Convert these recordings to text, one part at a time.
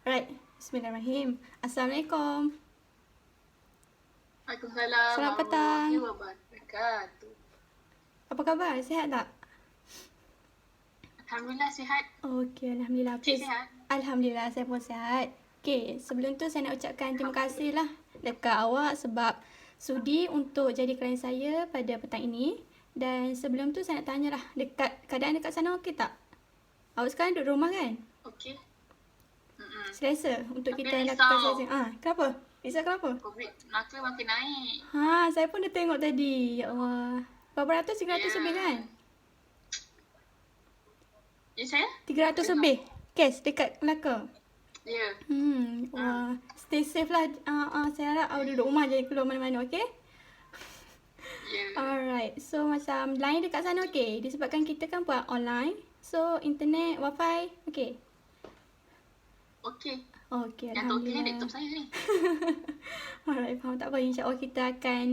Alright, Bismillahirrahmanirrahim. Assalamualaikum. Waalaikumsalam Selamat petang. warahmatullahi wabarakatuh. Apa khabar? Sihat tak? Alhamdulillah sihat. Okey, Alhamdulillah. Cik sihat? Alhamdulillah, saya pun sihat. Okey, sebelum tu saya nak ucapkan terima kasih lah dekat awak sebab sudi untuk jadi klien saya pada petang ini. Dan sebelum tu saya nak tanya lah, keadaan dekat sana okey tak? Awak sekarang duduk rumah kan? Okey. Selesa untuk Tapi kita risau. lakukan sesi. Kenapa? Risau kenapa? COVID makin naik. Saya pun dah tengok tadi. Ya Allah. Berapa ratus? 300 lebih kan? Ya saya? 300 lebih. Kes dekat Melaka. Ya. Wah. Stay safe lah. Saya harap awak duduk rumah je, keluar mana-mana, okey? Ya. Alright. So, macam line dekat sana okey? Disebabkan kita kan buat online. So, internet, wifi, okey? Okey. Okey, Yang tak okey Alhamdulillah. laptop saya ni. Alright, faham. Tak apa. InsyaAllah kita akan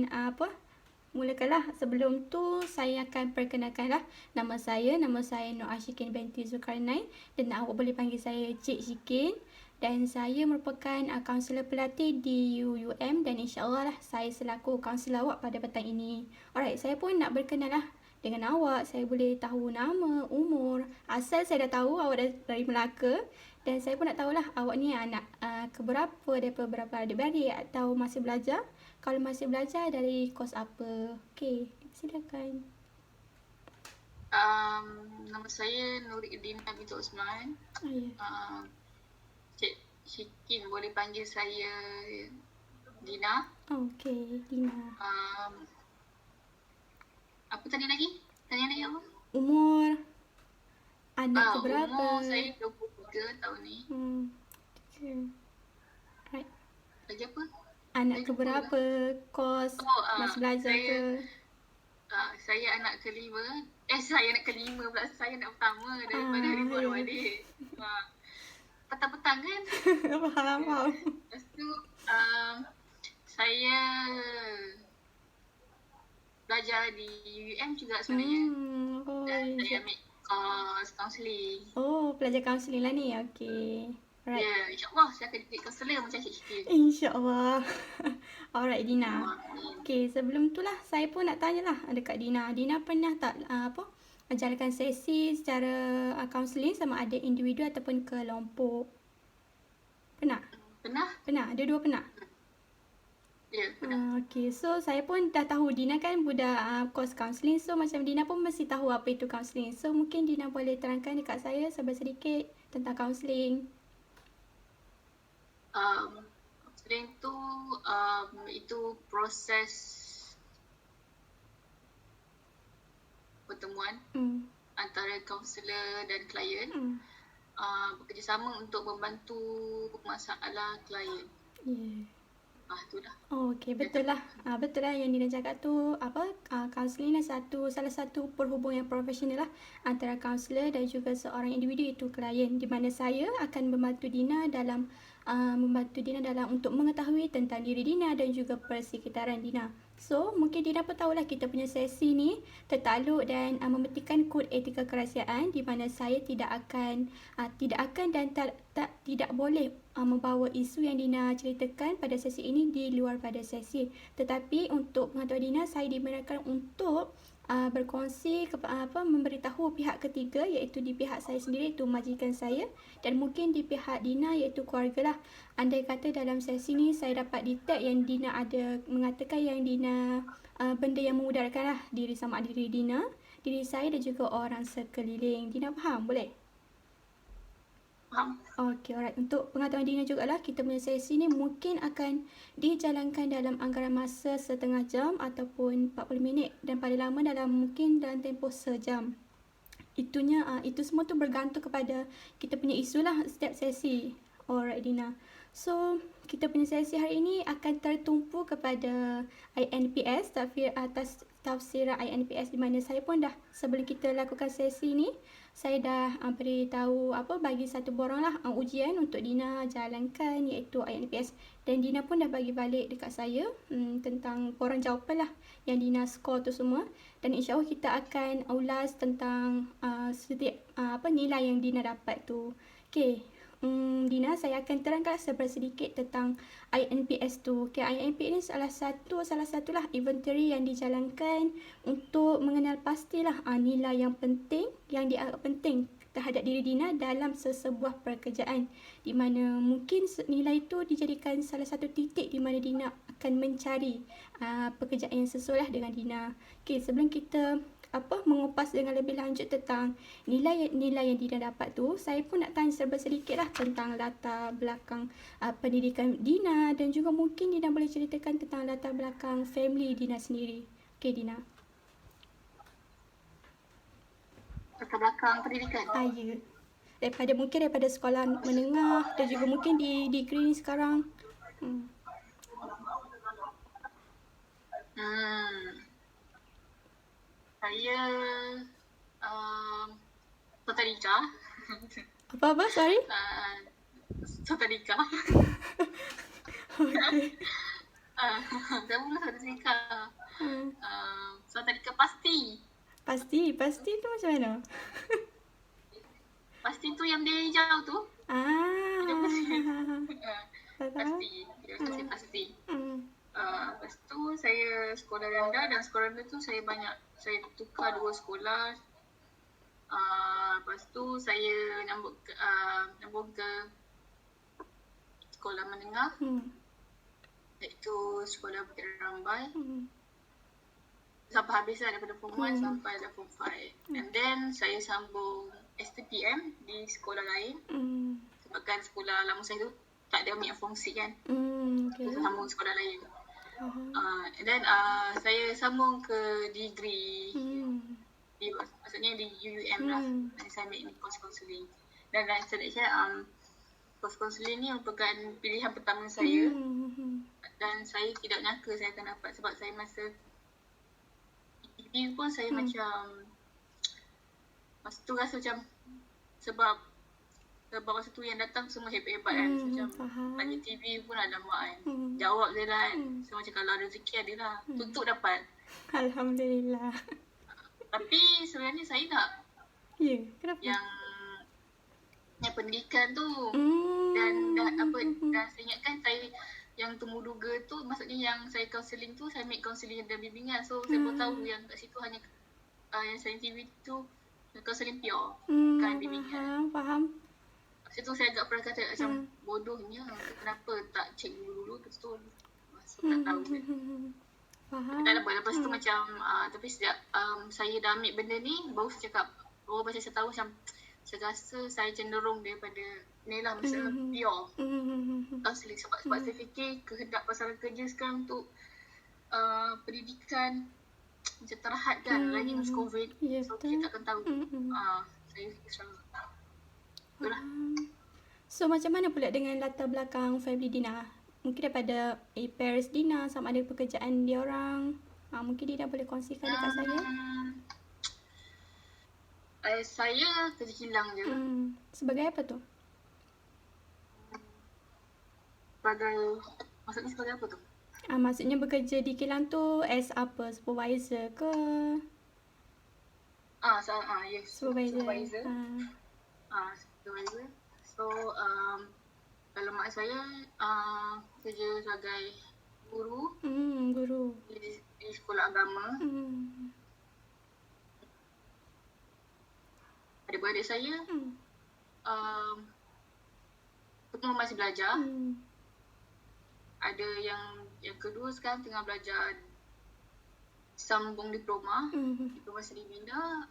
mulakanlah. Sebelum tu saya akan perkenalkan lah nama saya Nur Ashikin binti Zulkarnain dan awak boleh panggil saya Cik Shikin, dan saya merupakan kaunselor pelatih di UUM dan insya-Allah lah saya selaku kaunselor awak pada petang ini. Alright, saya pun nak berkenal lah dengan awak. Saya boleh tahu nama, umur, asal saya dah tahu awak dari Melaka, dan saya pun nak tahulah awak ni anak keberapa daripada berapa adik-beradik atau masih belajar. Kalau masih belajar dari kos apa? Okey, silakan. Nama saya Nuruddin binti Osman. Ya. Cik Shikin boleh panggil saya Dina. Okey, Dina. Apa tadi lagi? Tanya lagi apa? Umur anak keberapa? Umur saya 23 tahun ni. Okay. Right. Lagi apa? Anak keberapa? Kos? Masih belajar ke? Saya anak kelima. Saya anak kelima pula. Saya anak pertama daripada ribuan adik. Petang-petang kan? Faham. Lepas tu, saya belajar di UM juga sebenarnya. Dan saya ambil kos counselling. Pelajar counselling lah ni. Okey. Alright. Ya, insyaAllah saya akan jadi counselor macam Cik Shikin. InsyaAllah. Alright, Dina. Okey, sebelum tu lah saya pun nak tanya lah dekat Dina. Dina pernah tak menjalankan sesi secara counselling sama ada individu ataupun kelompok? Pernah? Pernah. Dua-dua pernah? Ya, pernah. Okey, so saya pun dah tahu Dina kan budak kos counselling. So macam Dina pun mesti tahu apa itu counselling. So mungkin Dina boleh terangkan dekat saya sedikit tentang counselling. Counselling tu itu proses pertemuan antara kaunselor dan klien, bekerjasama untuk membantu masalah klien. Itulah. Okey, betul lah. Betul lah yang Dina cakap tu. Counselling ni salah satu perhubungan yang profesional lah antara kaunselor dan juga seorang individu, iaitu klien, di mana saya akan membantu Dina dalam untuk mengetahui tentang diri Dina dan juga persekitaran Dina. So, mungkin Dina pun tahulah kita punya sesi ni tertakluk dan memetikkan kod etika kerahsiaan, di mana saya tidak akan dan tidak boleh membawa isu yang Dina ceritakan pada sesi ini di luar pada sesi. Tetapi untuk pengetahuan Dina, saya dibenarkan untuk berkongsi memberitahu pihak ketiga, iaitu di pihak saya sendiri, iaitu majikan saya, dan mungkin di pihak Dina iaitu keluarga lah. Andai kata dalam sesi ni saya dapat detect yang Dina ada mengatakan yang Dina benda yang memudaratkan lah diri Dina, diri saya dan juga orang sekeliling. Dina faham? Boleh? Faham. Okey, alright. Untuk pengetahuan Dina jugalah, kita punya sesi ni mungkin akan dijalankan dalam anggaran masa setengah jam ataupun 40 minit, dan paling lama mungkin dalam tempoh sejam. Itu semua tu bergantung kepada kita punya isu lah setiap sesi. Alright, Dina. So, kita punya sesi hari ini akan tertumpu kepada INPS, tafsiran INPS, di mana saya pun dah, sebelum kita lakukan sesi ni, saya dah beritahu bagi satu borang lah ujian untuk Dina jalankan, iaitu INPS, dan Dina pun dah bagi balik dekat saya tentang borang jawapan lah yang Dina score tu semua, dan insyaAllah kita akan ulas tentang setiap nilai yang Dina dapat tu. Okay, Dina, saya akan terangkan sedikit tentang INPS tu. Okay, INPS ni salah satulah inventory yang dijalankan untuk mengenal pastilah nilai yang penting, yang dianggap penting terhadap diri Dina dalam sesebuah pekerjaan, di mana mungkin nilai itu dijadikan salah satu titik di mana Dina akan mencari pekerjaan yang sesuai dengan Dina. Okay, sebelum kita mengupas dengan lebih lanjut tentang nilai yang Dina dapat tu, saya pun nak tanya sedikit lah tentang latar belakang pendidikan Dina, dan juga mungkin Dina boleh ceritakan tentang latar belakang family Dina sendiri. Okay, Dina. Latar belakang pendidikan? Ya. Daripada sekolah menengah dan juga mungkin di degree ni sekarang. Saya Sotalika. Apa? Sorry? Sotalika. Okay. Saya pun Sotalika. Sotalika pasti. Pasti tu macam mana? Pasti tu yang dia hijau tu. Pasti. Lepas tu saya sekolah rendah, dan sekolah rendah tu saya tukar 2 sekolah. Lepas tu saya nyambung ke sekolah menengah, iaitu sekolah Bukit Rambai. Sampai habis lah, daripada form 1 sampai dah form 5. And then saya sambung STPM di sekolah lain. Sebabkan sekolah lama saya tu tak ada ambil fungsi kan. Okay. Saya sambung sekolah lain. And then saya sambung ke degree. Maksudnya di UUM lah. Saya ambil course counselling. Dan sebenarnya course counselling ni merupakan pilihan pertama saya. Dan saya tidak nyangka saya akan dapat, sebab saya masa TV pun saya macam masa tu rasa macam sebab masa tu yang datang semua hebat-hebat kan. Macam tanya TV pun ada mak kan. Jawab je lah kan. So macam kalau rezeki ada lah. Tutup dapat. Alhamdulillah. Tapi sebenarnya saya nak kenapa? Yang pendidikan tu. Dan saya ingatkan saya yang temu duga tu, maksudnya yang saya counselling tu, saya ambil counselling dan bimbingan. So saya baru tahu yang kat situ hanya yang saya TV tu counselling pure, bukan bimbingan. Faham. Situ saya agak pernah kata macam bodohnya, kenapa tak cek dulu betul. Tak tahu kan. Faham. Tak apa, lepas tu macam tapi sejak saya dah ambil benda ni, baru saya cakap, macam saya tahu macam saya rasa saya cenderung daripada ni lah, masalah pure counselling. Sebab saya fikir kehendak pasaran kerja sekarang untuk pendidikan macam terhad kan, lagi masa COVID. So kita takkan tahu. Saya fikir selalu itulah. So macam mana pula dengan latar belakang family Dina? Mungkin daripada parents Dina, sama ada pekerjaan dia orang. Mungkin Dina boleh kongsikan dekat saya. Saya kerja kilang je. Sebagai apa tu? Maksudnya sebagai apa tu? Maksudnya bekerja di kilang tu as apa? Supervisor ke? Yes. Supervisor. Supervisor. So, kalau mak saya kerja sebagai guru. Guru. Di sekolah agama. Adik-beradik saya semua masih belajar. Ada yang kedua sekarang tengah belajar sambung diploma seni bina.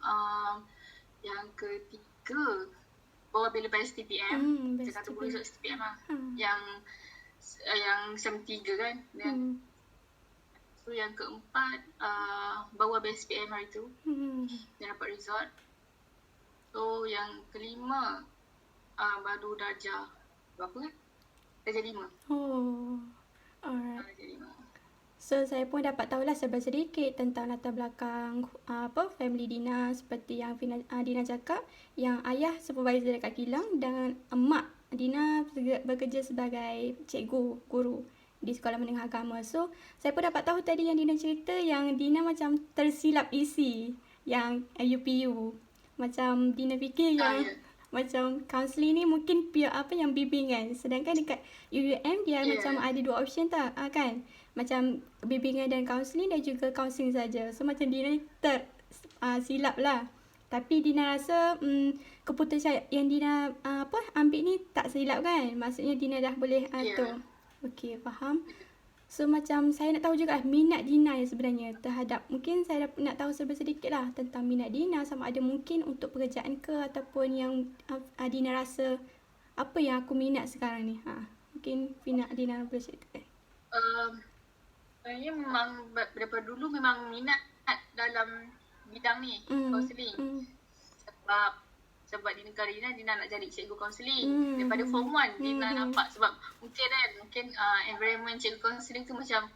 Yang ketiga bawa bila lepas STPM, saya kata boleh masuk STPM lah. Yang SEM 3 kan. Dan so yang keempat bawa habis SPM hari tu. Dia dapat result. So yang kelima baru darjah berapa kan? Darjah 5. Alright. Darjah 5. So saya pun dapat tahulah sedikit tentang latar belakang family Dina, seperti yang Dina cakap, yang ayah supervisor dekat kilang dan emak Dina bekerja sebagai cikgu, guru di sekolah menengah agama. So saya pun dapat tahu tadi yang Dina cerita yang Dina macam tersilap isi yang UPU. Macam Dina fikir yang macam counselling ni mungkin pure apa yang bimbingan. Sedangkan dekat UUM dia macam ada 2 option tak? Kan? Macam bimbingan dan counselling dan juga counselling saja. So macam Dina ni silap lah. Tapi Dina rasa keputusan yang Dina ambil ni tak silap kan? Maksudnya Dina dah boleh atur. Okey, faham. So macam saya nak tahu juga minat Dina yang sebenarnya terhadap, mungkin saya nak tahu sedikit lah tentang minat Dina, sama ada mungkin untuk pekerjaan ke ataupun yang Dina rasa apa yang aku minat sekarang ni. Mungkin Dina boleh ceritakan. Saya memang daripada dulu memang minat dalam bidang ni, counselling. Sebab di negara Dina nak jadi cikgu kaunseling. Daripada form 1 Dina nampak, sebab mungkin environment cikgu kaunseling tu macam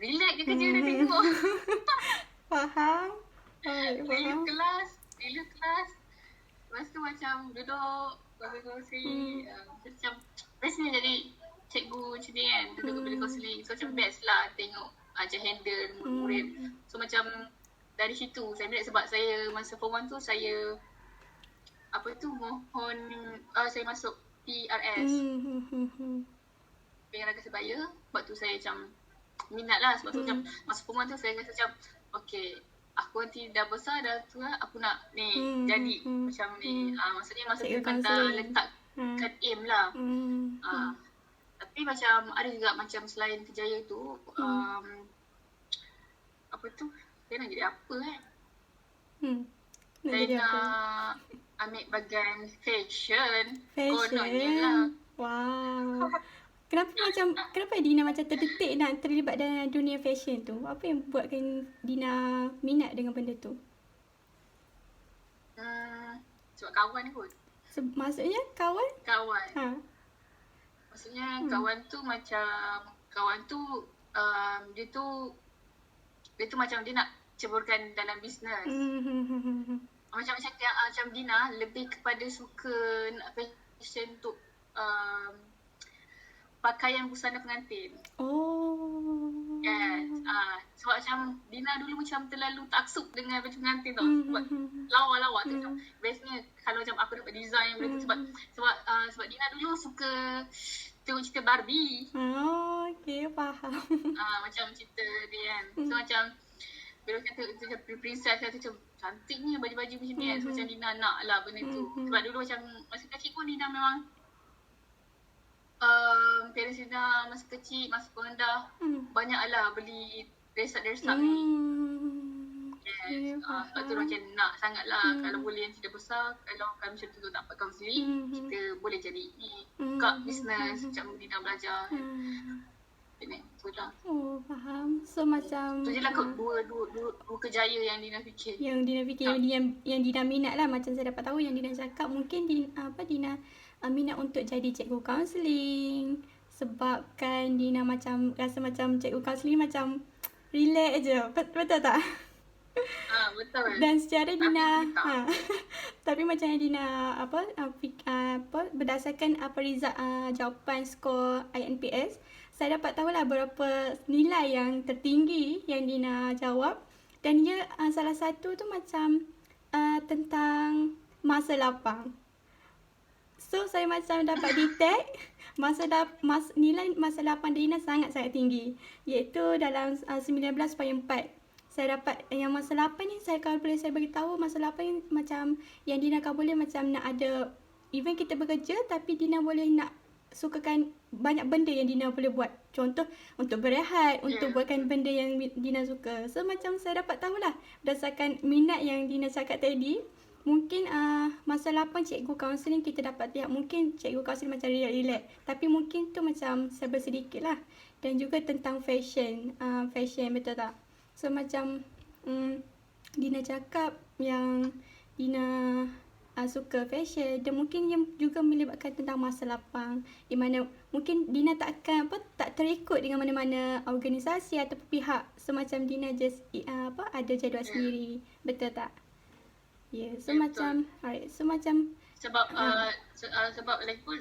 relax je kerja dia tengok. Faham. Rela kelas. Lepas tu macam duduk kongsi. Macam bestnya jadi cikgu macam ni kan, duduk bila kaunseling. So macam best lah tengok macam handle murid. So macam dari situ saya minat, sebab saya masa form 1 tu saya mohon saya masuk PRS. Pengen sebaya. Sebab tu saya macam minat lah. Sebab tu macam masa form 1 tu saya rasa macam okay, aku nanti dah besar dah tu lah, aku nak ni jadi macam ni. Maksudnya masa tu kan dah letakkan aim lah. Tapi macam ada juga macam selain kerjaya tu saya nak jadi apa saya nak ambil bahagian fashion. Kononnya lah. Wow. Kenapa Dina macam terdetik nak terlibat dalam dunia fashion tu? Apa yang buatkan Dina minat dengan benda tu? Sebab kawan kot. Maksudnya kawan? Kawan. Maksudnya kawan tu macam dia tu macam dia nak ceburkan dalam bisnes. Macam Dina lebih kepada suka nak fashion untuk pakaian busana pengantin. Yes. Sebab macam Dina dulu macam terlalu taksub dengan baju pengantin tau. Sebab lawa-lawa tu macam bestnya kalau macam aku dapat design benda tu, sebab Dina dulu suka tengok cerita Barbie. Okay, faham. Macam cerita dia kan. So macam bila kata princess macam cantiknya baju-baju macam ni kan. So macam Dina nak lah benda tu. Sebab dulu macam masa kecil pun Dina memang parents Dina masa kecil, masa rendah banyak lah beli dress-up ni. Yes. Sebab tu macam nak sangat lah. Kalau boleh nanti dah besar, kalau macam tu tak dapat counselling, kita boleh jadi ni, buka business macam Dina belajar. Tu lah. Faham. So macam tu je lah dua kejaya yang Dina fikir. Yang Dina minat lah. Macam saya dapat tahu yang Dina cakap mungkin Dina minat untuk jadi cikgu kaunseling. Sebabkan Dina macam rasa macam cikgu kaunseling macam relax je. Betul tak? Betul. Dan secara Dina tapi macam yang Dina berdasarkan result jawapan skor INPS, saya dapat tahulah berapa nilai yang tertinggi yang Dina jawab, dan dia salah satu tu macam tentang masa lapang. So saya macam dapat detect nilai masa lapang Dina sangat-sangat tinggi, iaitu dalam 19.4. Saya dapat yang masa 8 ni, kalau boleh saya beritahu, masa 8 ni macam yang Dina boleh macam nak ada, even kita bekerja tapi Dina boleh nak sukakan banyak benda yang Dina boleh buat. Contoh untuk berehat, untuk buatkan benda yang Dina suka. So macam saya dapat tahulah berdasarkan minat yang Dina cakap tadi, mungkin masa 8 cikgu kaunseling kita dapat lihat mungkin cikgu kaunseling macam relax, tapi mungkin tu macam serba sedikit lah. Dan juga tentang fashion, betul tak? So macam Dina cakap yang Dina suka fashion, dan mungkin yang juga melibatkan tentang masa lapang, di mana mungkin Dina tak terikut dengan mana-mana organisasi atau pihak. So macam Dina just ada jadual sendiri. Betul tak? So betul. macam sebab lagi pun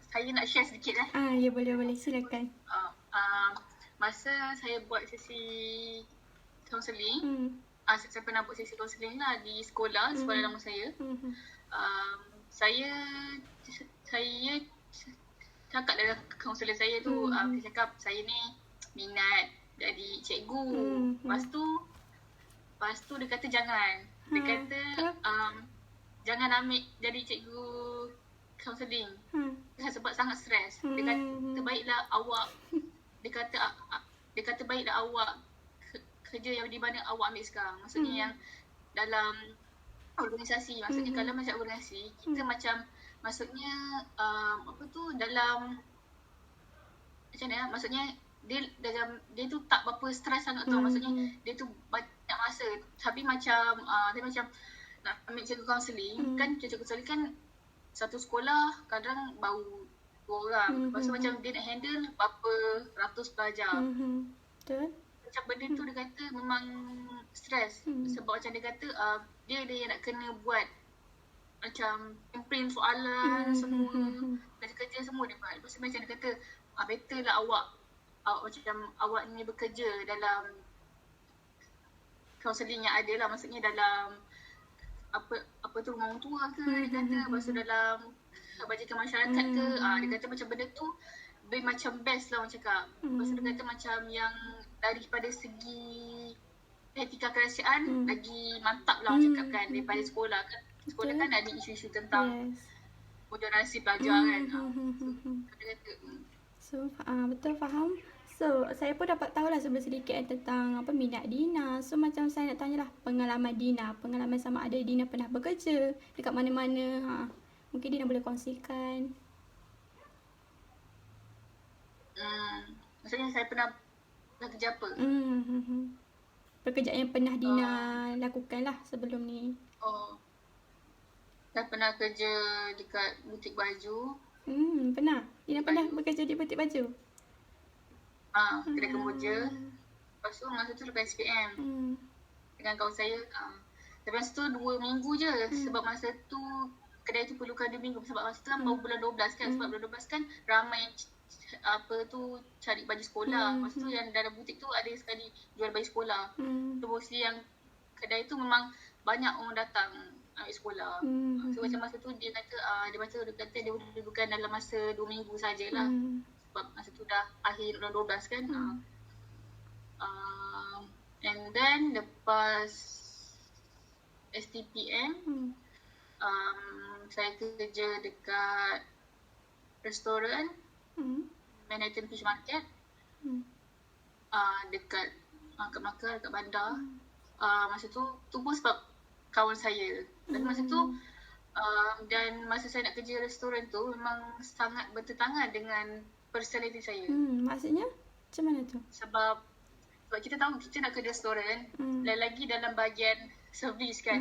saya nak share sedikit ya, boleh silakan. Masa saya buat sesi counselling, saya pernah buat sesi kaunseling lah di sekolah lama saya. Saya cakap dalam kaunselor saya tu, dia cakap saya ni minat jadi cikgu. Lepas tu dia kata jangan. Dia kata jangan ambil jadi cikgu kaunseling. Sebab sangat stres. Dia kata baiklah awak dia kata baiklah awak kerja yang di mana awak ambil sekarang. Maksudnya yang dalam organisasi. Maksudnya kalau macam organisasi, kita macam maksudnya dalam macam mana, maksudnya dia tu tak berapa stres sangat tau. Maksudnya dia tu banyak masa. Tapi macam dia macam nak ambil cikgu kaunseling kan, cikgu kaunseling kan satu sekolah kadang baru 2 orang. Lepas tu macam dia nak handle berapa ratus pelajar. Betul. Macam benda tu dia kata memang stres. Sebab macam dia kata dia yang nak kena buat macam print soalan semua, kerja-kerja semua dia buat. Lepas tu macam dia kata better lah awak macam awak ni bekerja dalam kaunseling yang ada lah. Maksudnya dalam apa tu rumah orang tua ke dia kata. Lepas tu dalam kebajikan masyarakat ke. Dia kata macam benda tu dia macam best lah orang cakap. Lepas tu dia kata macam yang daripada segi etika kerajaan lagi mantap lah orang cakap kan daripada sekolah kan. Sekolah kan ada isu-isu tentang moderasi pelajar kan. Dia kata so betul faham. So saya pun dapat tahulah sedikit tentang minat Dina. So macam saya nak tanyalah pengalaman Dina. Pengalaman sama ada Dina pernah bekerja dekat mana-mana. Mungkin Dina boleh kongsikan. Maksudnya saya pernah kerja apa? Pekerjaan yang pernah Dina lakukan lah sebelum ni. Saya pernah kerja dekat butik baju. Pernah? Dina pernah bekerja di butik baju? Kedai kemboja. Lepas tu masa tu lepas SPM. Dengan kawan saya. Tapi masa tu 2 minggu je. Sebab masa tu kedai tu perlukan 2 minggu. Sebab masa tu kan baru bulan 12 kan. Sebab bulan 12 kan ramai cari baju sekolah. Lepas tu yang dalam butik tu ada sekali jual baju sekolah. So mostly yang kedai tu memang banyak orang datang ambil sekolah. So macam masa tu dia kata dia bukan dalam masa 2 minggu sajalah. Sebab masa tu dah akhir bulan 12 kan. And then lepas STPM saya kerja dekat restoran Manhattan Fish Market dekat Melaka, dekat bandar. Masa tu pun sebab kawan saya. Dan masa tu dan masa saya nak kerja restoran tu memang sangat bertentangan dengan personality saya. Maksudnya macam mana tu? Sebab kita tahu kita nak kerja restoran, lagi dalam bahagian servis kan.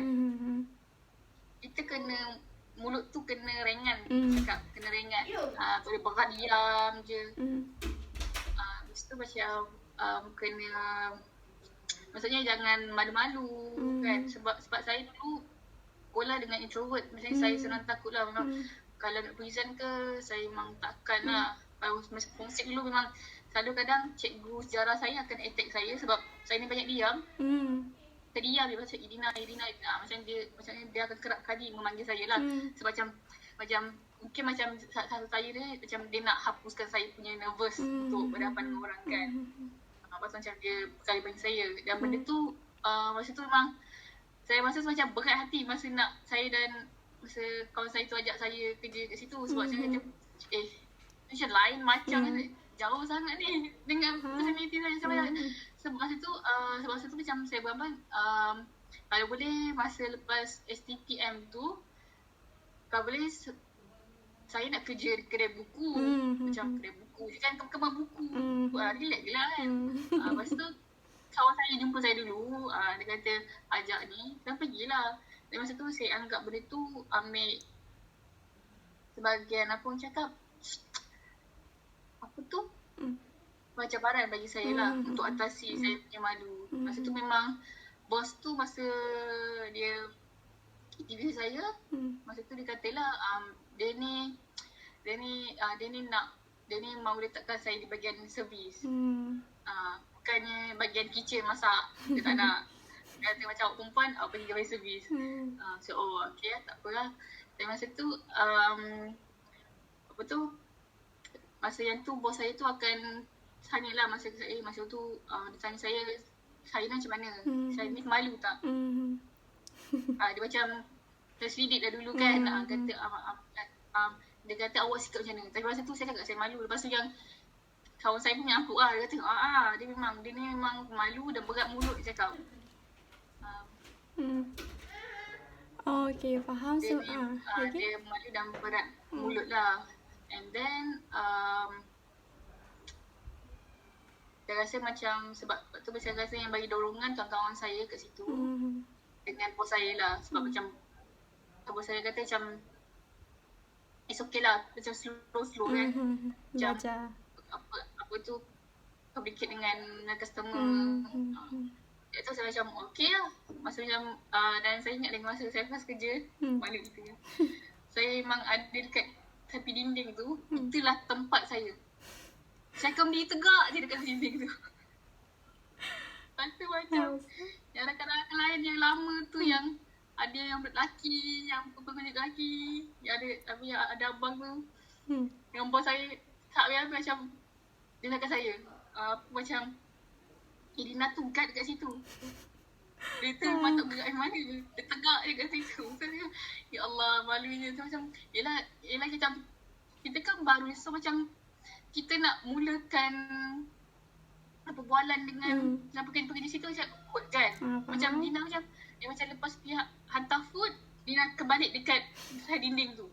Kita kena mulut tu kena ringan, cakap kena ringan. Tak boleh berat diam je. Lepas tu macam kena, maksudnya jangan malu-malu kan. Sebab saya dulu sekolah dengan introvert. Maksudnya saya senang takut lah. Memang kalau nak present ke, saya memang takkan lah. Masa kongsi dulu memang selalu kadang cikgu sejarah saya akan attack saya sebab saya ni banyak diam. Terdiam dia macam Irina. Macam dia akan kerap kali memanggil saya lah. Sebab macam mungkin macam satu saya macam dia nak hapuskan saya punya nervous untuk berhadapan dengan orang kan. Lepas tu macam dia sekali panggil saya. Dan benda tu masa tu memang saya masa tu macam berat hati masa nak saya dan masa kawan saya tu ajak saya kerja kat situ. Sebab saya macam macam lain macam jauh sangat ni dengan personality saya. Sebab masa tu macam saya berapa kalau boleh masa lepas STPM tu kalau boleh saya nak kerja di kedai buku. Macam kedai buku je kan, kembang buku. Relax je lah kan. Lepas tu kawan saya jumpa saya dulu. Dia kata ajak ni, dan pergilah. Dan masa tu saya anggap benda tu ambil sebagian apa orang cakap apa tu macam baran bagi saya lah untuk atasi saya punya malu. Masa tu memang bos tu masa dia interview saya, masa tu dia katalah dia ni mau letakkan saya di bahagian servis. Bukannya bahagian kitchen masak. Dia tak nak. Dia kata macam awak perempuan, awak pergi bagi servis. So, okay, tak apalah. Dan masa tu, apa tu, masa yang tu bos saya tu akan tanyalah masa saya, masa tu dia tanya saya ni macam mana? Saya ni malu tak? Dia macam terselidik dah dulu kan, kata dia kata awak sikap macam mana? Tapi masa tu saya cakap saya malu. Lepas tu yang kawan saya pun nyangkut lah, dia kata dia ni memang malu dan berat mulut, dia cakap. Okay, faham. So, dia malu dan berat mulut lah. And then saya rasa macam, sebab tu saya rasa yang bagi dorongan kawan-kawan saya kat situ dengan bos saya lah. Sebab macam bos saya kata macam it's okay lah, macam slow kan. Macam apa tu, communicate dengan customer. Itu saya macam okay lah. Masa macam dan saya ingat dengan masa saya first kerja, malu gitu ya. Saya memang ada dekat tepi dinding tu, itulah tempat saya. Saya akan berdiri tegak je dekat dinding tu. Lepas tu macam yang rakan-rakan lain yang lama tu, yang ada yang lelaki, yang perempuan lelaki, yang ada abang tu. Yang bos saya tak habis macam dia cakap saya, macam Dina tu guard kat situ. Dia tu memang tak gerak mana, dia tegak je kat situ. So, ya Allah, malunya tu macam, yelah kita kan baru, so macam kita nak mulakan perbualan dengan pekerja-pekerja situ macam kot kan. Macam Dina macam, dia macam lepas pihak hantar food, Dina kebalik dekat dinding tu.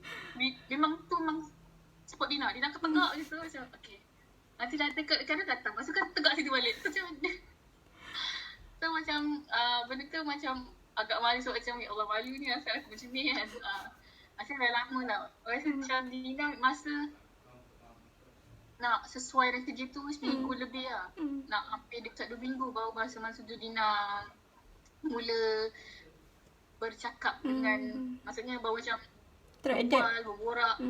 Memang spot Dina akan tegak je tu macam, okay. Nanti dah kadang datang, lepas tu kan tegak situ balik. So macam benda tu macam agak malu, sebab macam ya Allah, malu ni asal aku macam ni kan. Macam dah lama lah. Rasa macam Dina masa nak sesuai dengan kerja tu seminggu lebih lah. Nak hampir dekat 2 minggu baru masa tu Dina mula bercakap dengan, maksudnya baru macam berborak,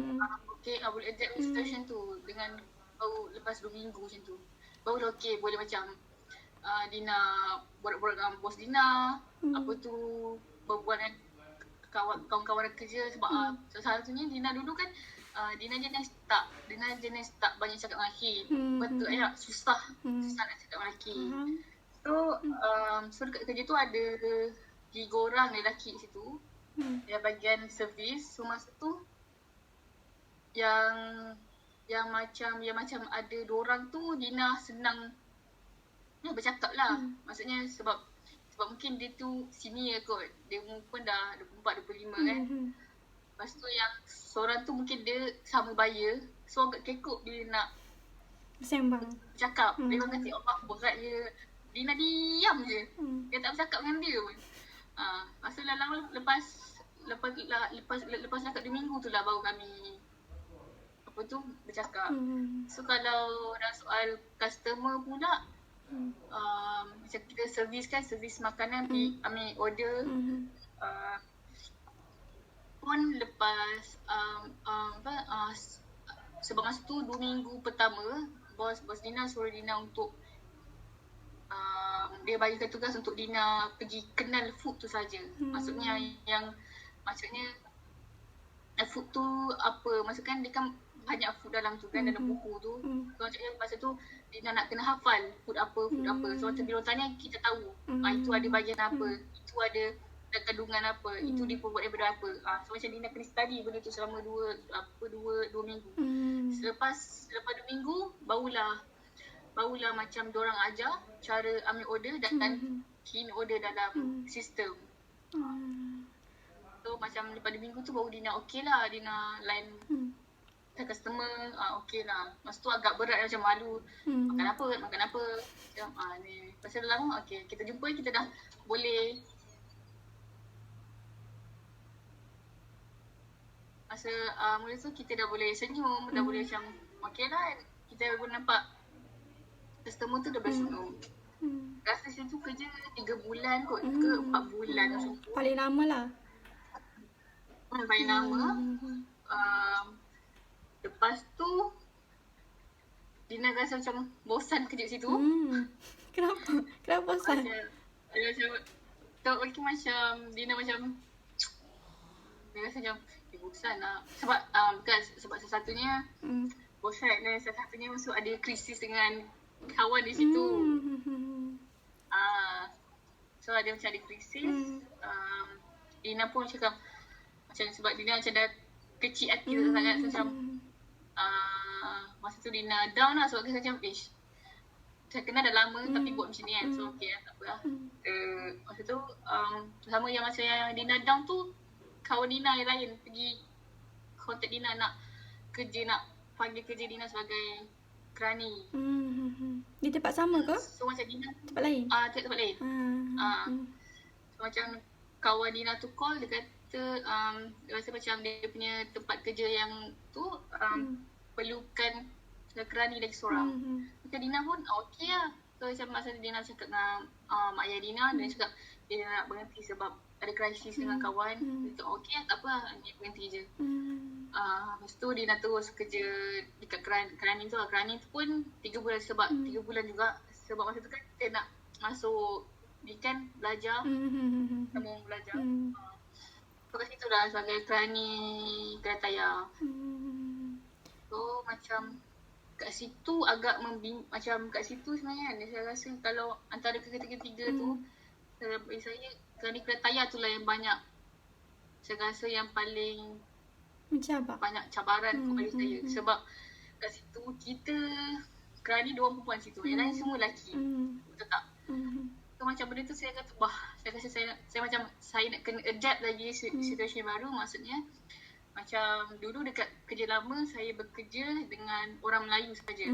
okay, boleh adapt situation tu dengan baru lepas 2 minggu macam tu. Baru okay, boleh macam Dina borak-borak dengan bos Dina, apa tu, berbual dengan kawan-kawan kerja. Sebab salah satunya Dina dulu kan, Dina jenis tak banyak cakap dengan lelaki. Betul ya, susah nak cakap dengan lelaki. So dekat kerja tu ada 3 orang lelaki situ, yang bagian servis. So masa tu yang macam ada 2 orang tu Dina senang bercakap lah. Maksudnya sebab mungkin dia tu senior kot, dia pun dah 24-25 kan. Lepas tu yang seorang tu mungkin dia sama buyer, so agak kekok dia nak bersembang, bercakap. Dia orang kata Allah berat je, Dina diam je, dia tak bercakap dengan dia pun. Masa lama lepas cakap 2 minggu tu lah baru kami bercakap. So kalau dah soal customer pula, macam kita servis makanan, ambil order, pun lepas sebab masa tu 2 minggu pertama bos Dina suruh Dina untuk dia bagikan tugas untuk Dina pergi kenal food tu saja. Maksudnya food tu apa, maksudnya dia kan banyak food dalam tu kan, dalam buku tu. So macamnya masa tu Dina nak kena hafal food apa. So macam bila orang tanya, kita tahu itu ada bahagian apa, itu ada kandungan apa, itu dibuat daripada apa. So macam Dina kena study benda tu selama 2 minggu. Selepas 2 minggu barulah macam diorang ajar cara ambil order dan key order dalam sistem. So macam lepas 2 minggu tu baru Dina okey lah, Dina line customer, okey lah. Masa tu agak berat, macam malu. Makan apa. Macam ni. Pasal lama, okey, kita jumpa, kita dah boleh. Masa mula tu kita dah boleh senyum, dah boleh macam okey lah. Kita pun nampak customer tu dah boleh senyum. Rasa situ kerja 3 bulan kot ke 4 bulan macam tu. Paling lama lah. Paling lama. Lepas tu Dina rasa macam bosan kerja situ. Kenapa bosan? Macam Tak lagi macam Dina macam dia rasa macam bosan lah. Sebab bukan sebab sesatunya bosan dan sesatunya masuk ada krisis dengan kawan di situ. So ada macam ada krisis. Dina pun cakap macam sebab Dina macam dah kecil hati sangat macam masa tu Dina down lah sebab dia macam saya kenal dah lama tapi buat macam ni kan. So okay lah, tak apa lah. Masa tu sama yang masa yang Dina down tu, kawan Dina yang lain pergi kontak Dina nak panggil kerja Dina sebagai kerani. Di tempat sama ke? So macam Dina tempat lain? Tempat lain. So macam kawan Dina tu call, dia kata dia rasa macam dia punya tempat kerja yang tu perlukan kerani lagi seorang. Maka Dina pun okey lah. So macam masa Dina cakap dengan mak ayah Dina, dia cakap dia nak berhenti sebab ada krisis dengan kawan. Dia kata okey lah, tak apa lah, dia berhenti je. Lepas tu Dina terus kerja dekat kerani tu lah. Kerani tu pun 3 bulan sebab 3 bulan juga. Sebab masa tu kan kita nak masuk weekend belajar. Sambung belajar. So kat situ lah sebagai kerani Kerataya. So macam kat situ agak macam kat situ sebenarnya kan, saya rasa kalau antara ketiga-tiga tu bagi saya kerani Kerataya tu lah yang banyak, saya rasa yang paling banyak cabaran kepada saya. Sebab kat situ kita kerani 2 perempuan situ, yang lain semua lelaki. Betul tak? So macam benda tu saya kata saya rasa saya macam saya nak kena adapt lagi situasi baru. Maksudnya macam dulu dekat kerja lama saya bekerja dengan orang Melayu saja,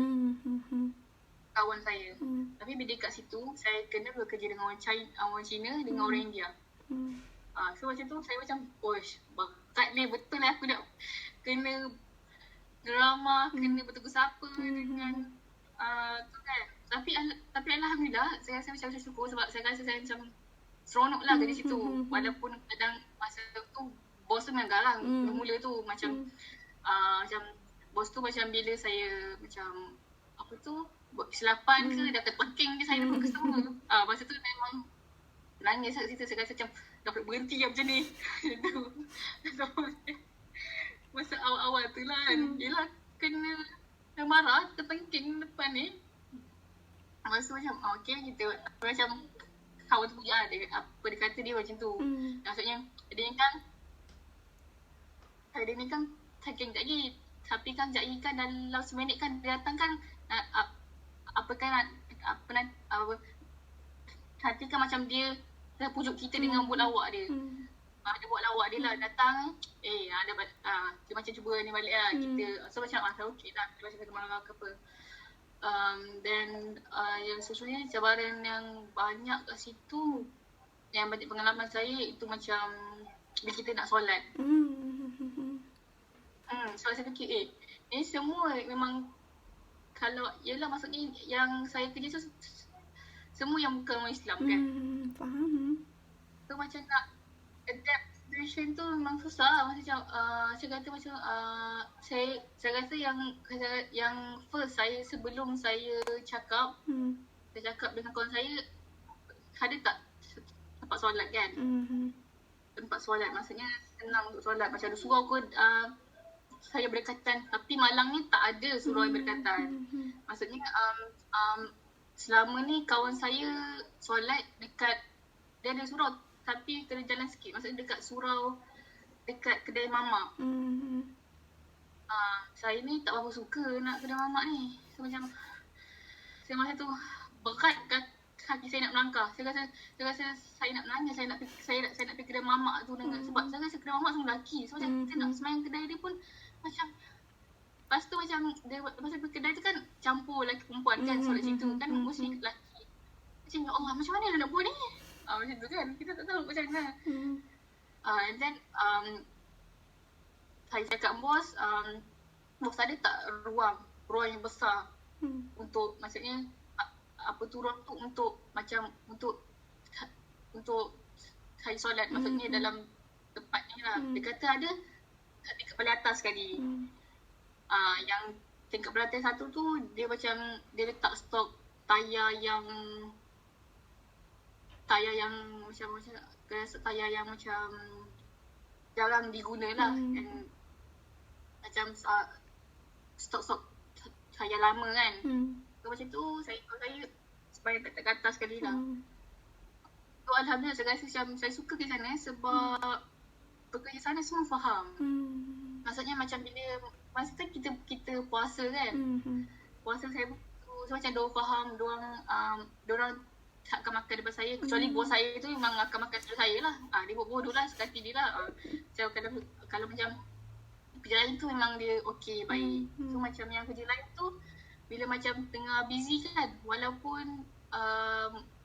kawan saya. Tapi bila dekat situ saya kena bekerja dengan orang Cina dengan orang India. So macam tu saya macam bakat ni betul lah aku nak kena drama, kena bertegur sapa dengan tu kan. Tapi alhamdulillah saya rasa macam syukur sebab saya rasa saya macam seronok lah kerja situ. Walaupun kadang masa tu bos tu memang garang. Mula tu macam macam bos tu macam bila saya macam apa tu buat kesilapan ke dah terpengking je saya dapat customer. Masa tu memang nangis kat situ. Saya rasa macam dapat berhenti lah macam ni. Masa awal-awal tu lah kan. Yelah kena marah terpengking depan ni. Masa macam okay kita macam kawan tu punya dia kata dia macam tu. Maksudnya dia ni kan taking sekejap lagi. Tapi kan sekejap lagi kan dalam seminit kan dia datang kan nanti kan macam dia dah pujuk kita dengan buat lawak dia. Dia buat lawak dia lah datang dia macam cuba ni balik lah kita. So macam okey lah kita macam kata marah ke apa. Then yang sebenarnya cabaran yang banyak kat situ, yang banyak pengalaman saya itu macam bila kita nak solat. So saya fikir ini semua memang kalau yelah maksudnya yang saya kerja tu semua yang bukan orang Islam kan. Faham. So macam nak adapt situation tu memang susah. Macam saya kata macam saya rasa yang first saya sebelum saya cakap saya cakap dengan kawan saya ada tak tempat solat kan. Tempat solat maksudnya senang untuk solat, macam ada surau ke saya berdekatan, tapi Malang ni tak ada surau yang berdekatan. Maksudnya selama ni kawan saya solat dekat dia ada surau tapi kena jalan sikit, maksudnya dekat surau dekat kedai mamak. Saya ni tak berapa suka nak kedai mamak ni. So macam saya masa tu berat kaki saya nak melangkah. Saya rasa saya nak menangis, saya nak pergi kedai mamak tu dengan sebab saya rasa kedai mamak semua lelaki. So macam kita nak semayang kedai dia pun macam lepas tu macam dia masa pergi kedai tu kan campur lelaki perempuan kan solat situ kan mesti lelaki. Macam ya Allah macam mana nak buat ni? Macam tu kan kita tak tahu macam mana. And then saya cakap bos ada tak ruang yang besar untuk maksudnya apa tu ruang tu untuk macam untuk saya solat maksudnya dalam tempat ni lah. Dia kata ada tingkat paling atas sekali. Yang tingkat paling atas satu tu dia macam dia letak stok tayar yang tayar yang macam tayar yang macam jarang diguna lah. And macam stok-stok tayar lama kan. So macam tu saya supaya kata-kata sekali lah. So alhamdulillah saya rasa macam saya suka ke sana sebab pekerja sana semua faham. Maksudnya macam bila masa tu kita puasa kan. Puasa saya so macam diorang faham, diorang tak akan makan depan saya. Kecuali bos saya tu memang akan makan depan saya lah. Dia buat bodoh lah sekali dia lah. So kalau macam kerja lain tu memang dia okey, baik. So macam yang kerja lain tu bila macam tengah busy kan, walaupun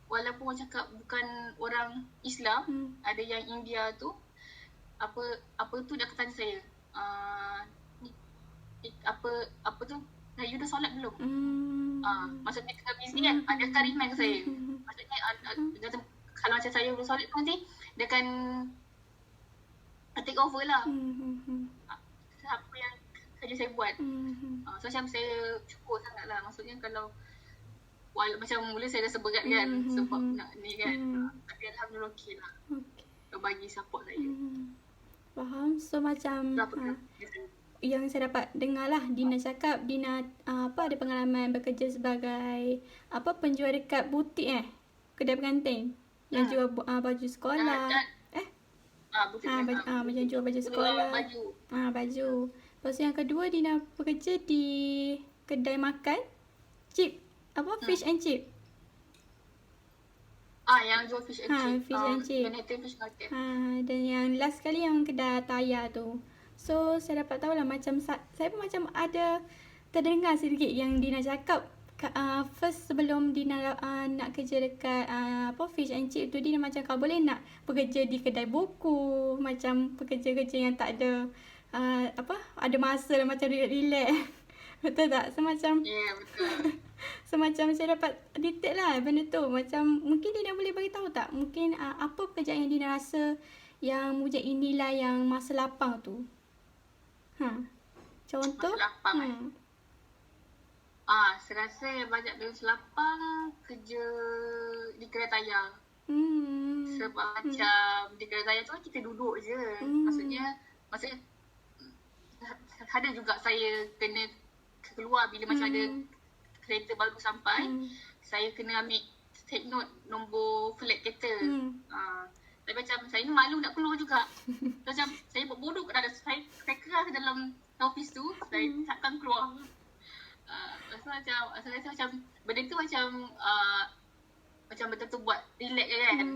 orang cakap bukan orang Islam, ada yang India tu, apa tu dia akan tanya saya, apa tu, you dah solat belum? Maksudnya tengah busy kan, dia akan remind saya. Maksudnya kalau macam saya belum solat tu nanti dia akan take over lah. Apa yang kerja saya buat. So macam saya syukur sangat lah. Maksudnya kalau macam mula saya rasa berat kan sebab nak ni kan. Tapi alhamdulillah okey lah. Okay. Bagi support saya. Faham. So macam yang saya dapat dengar lah, Dina cakap Dina ada pengalaman bekerja sebagai penjual dekat butik kedai pengantin yang jual baju sekolah. Macam jual baju sekolah. Baju. Lepas yang kedua Dina bekerja di kedai makan chip fish and chip. Yang jual fish and chip. Fish and chip. Fish market. Dan yang last sekali yang kedai tayar tu. So saya dapat tahu lah macam saya pun macam ada terdengar sedikit yang Dina cakap first sebelum Dina nak kerja dekat fish and chip tu, Dina macam kau boleh nak bekerja di kedai buku, macam pekerja-kerja yang tak ada ada masa lah, macam relax. Betul tak? Semacam betul. Semacam saya dapat detail lah benda tu. Macam mungkin Dina boleh bagi tahu tak mungkin apa pekerjaan yang Dina rasa yang mempunyai nilai yang masa lapang tu. Contoh masa lapang saya rasa yang banyak dari selapang kerja di kedai tayar. Sebab macam di kedai tayar tu kita duduk je. Maksudnya ada juga saya kena keluar bila macam ada kereta baru sampai. Saya kena ambil take note nombor flat kereta. Tapi macam saya ni malu nak keluar juga. Macam saya buat bodoh kat dalam, saya keras dalam office tu, saya takkan keluar. Saya rasa macam benda tu macam betul-betul buat relax kan.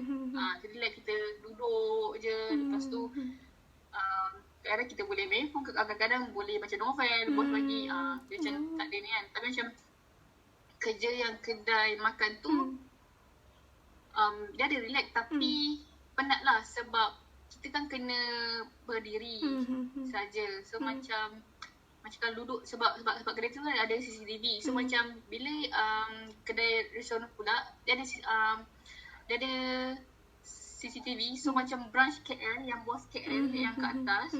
Relax, kita duduk je. Lepas tu kadang-kadang kita boleh main pun, kadang-kadang boleh baca novel, bos bagi. Dia macam tak ada ni kan. Tapi macam kerja yang kedai makan tu dia ada relax tapi penat lah sebab kita kan kena berdiri saja. So macam kalau duduk sebab kedai tu kan ada CCTV. So macam bila kedai restoran pula dia ada CCTV. So macam branch KL yang bos KL yang kat atas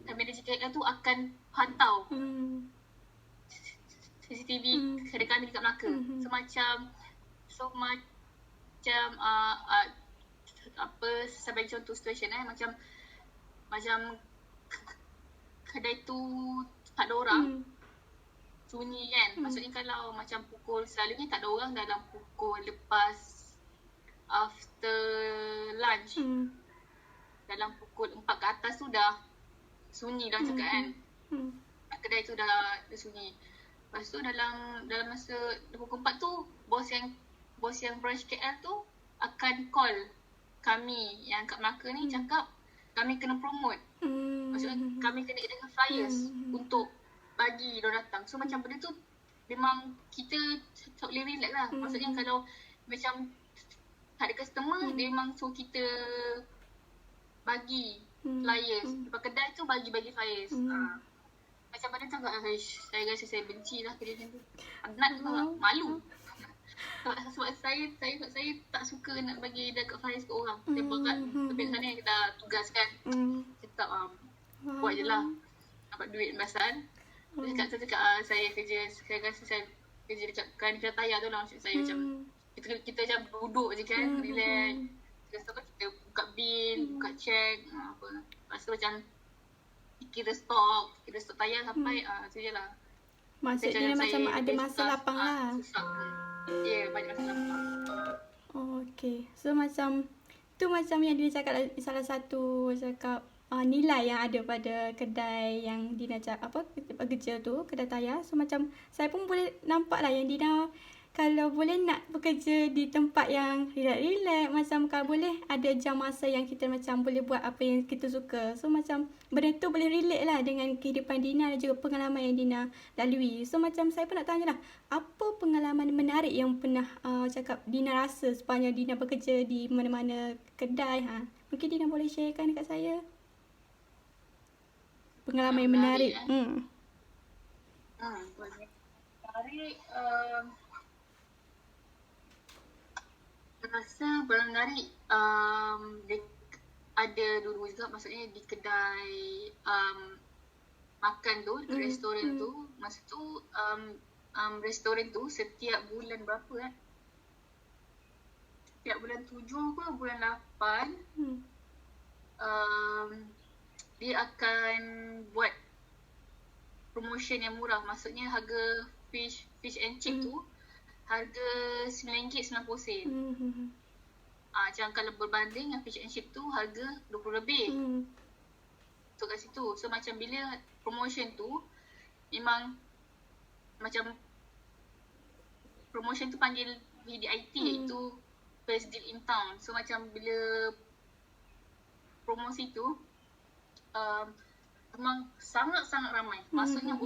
dan manager KL tu akan pantau CCTV kedai kami dekat Melaka. So macam sebagai contoh situasi macam kedai tu tak ada orang, sunyi kan. Maksudnya kalau macam pukul, selalunya tak ada orang dalam pukul lepas after lunch. Dalam pukul 4 ke atas tu dah sunyi dah cakap kan. Kedai tu dah sunyi. Lepas tu dalam masa pukul 4 tu bos yang branch KL tu akan call kami yang kat Melaka ni, cakap kami kena promote. Maksudnya kami kena dengan flyers untuk bagi diorang datang. So macam benda tu memang kita tak boleh relax lah. Maksudnya kalau macam tak ada customer, dia memang suruh kita bagi flyers. Lepas kedai tu bagi flyers. Macam mana tu saya rasa saya benci lah kerja macam tu. Penat tu tak, malu. Sebab saya tak suka nak bagi dekat flyers ke orang. Saya berat. Tapi sana yang kita tugaskan. Cakap buat je lah. Dapat duit basan. Saya cakap saya kerja dekat kedai tayar tu lah. Maksud saya macam kita macam duduk je kan, relax. Lepas tu kita buka bil, buka check, apa. Lepas tu macam kira stok tayar sampai tu je lah. Maksudnya macam ada masa lapang lah. Ya, banyak masa lapang. Oh, okay. So macam tu macam yang dia cakap salah satu cakap nilai yang ada pada kedai yang Dina kerja tu, kedai tayar. So macam saya pun boleh nampak lah yang Dina kalau boleh nak bekerja di tempat yang relax-relax, macam kalau boleh ada jam masa yang kita macam boleh buat apa yang kita suka. So macam benda tu boleh relate lah dengan kehidupan Dina dan juga pengalaman yang Dina lalui. So macam saya pun nak tanya lah, apa pengalaman menarik yang pernah cakap Dina rasa sepanjang Dina bekerja di mana-mana kedai? Mungkin Dina boleh sharekan dekat saya pengalaman yang menarik. Menarik. Rasa paling menarik ada dulu juga, maksudnya di kedai makan tu, restoran tu. Masa tu restoran tu setiap bulan berapa setiap bulan 7 ke bulan 8 dia akan buat promotion yang murah. Maksudnya harga fish and chip tu harga RM9.90. Macam kalau berbanding dengan fish and chip tu harga 20 lebih. Tu kat situ. So macam bila promotion tu memang macam promotion tu panggil VDIT, iaitu Best Deal in Town. So macam bila promosi tu memang sangat-sangat ramai. Maksudnya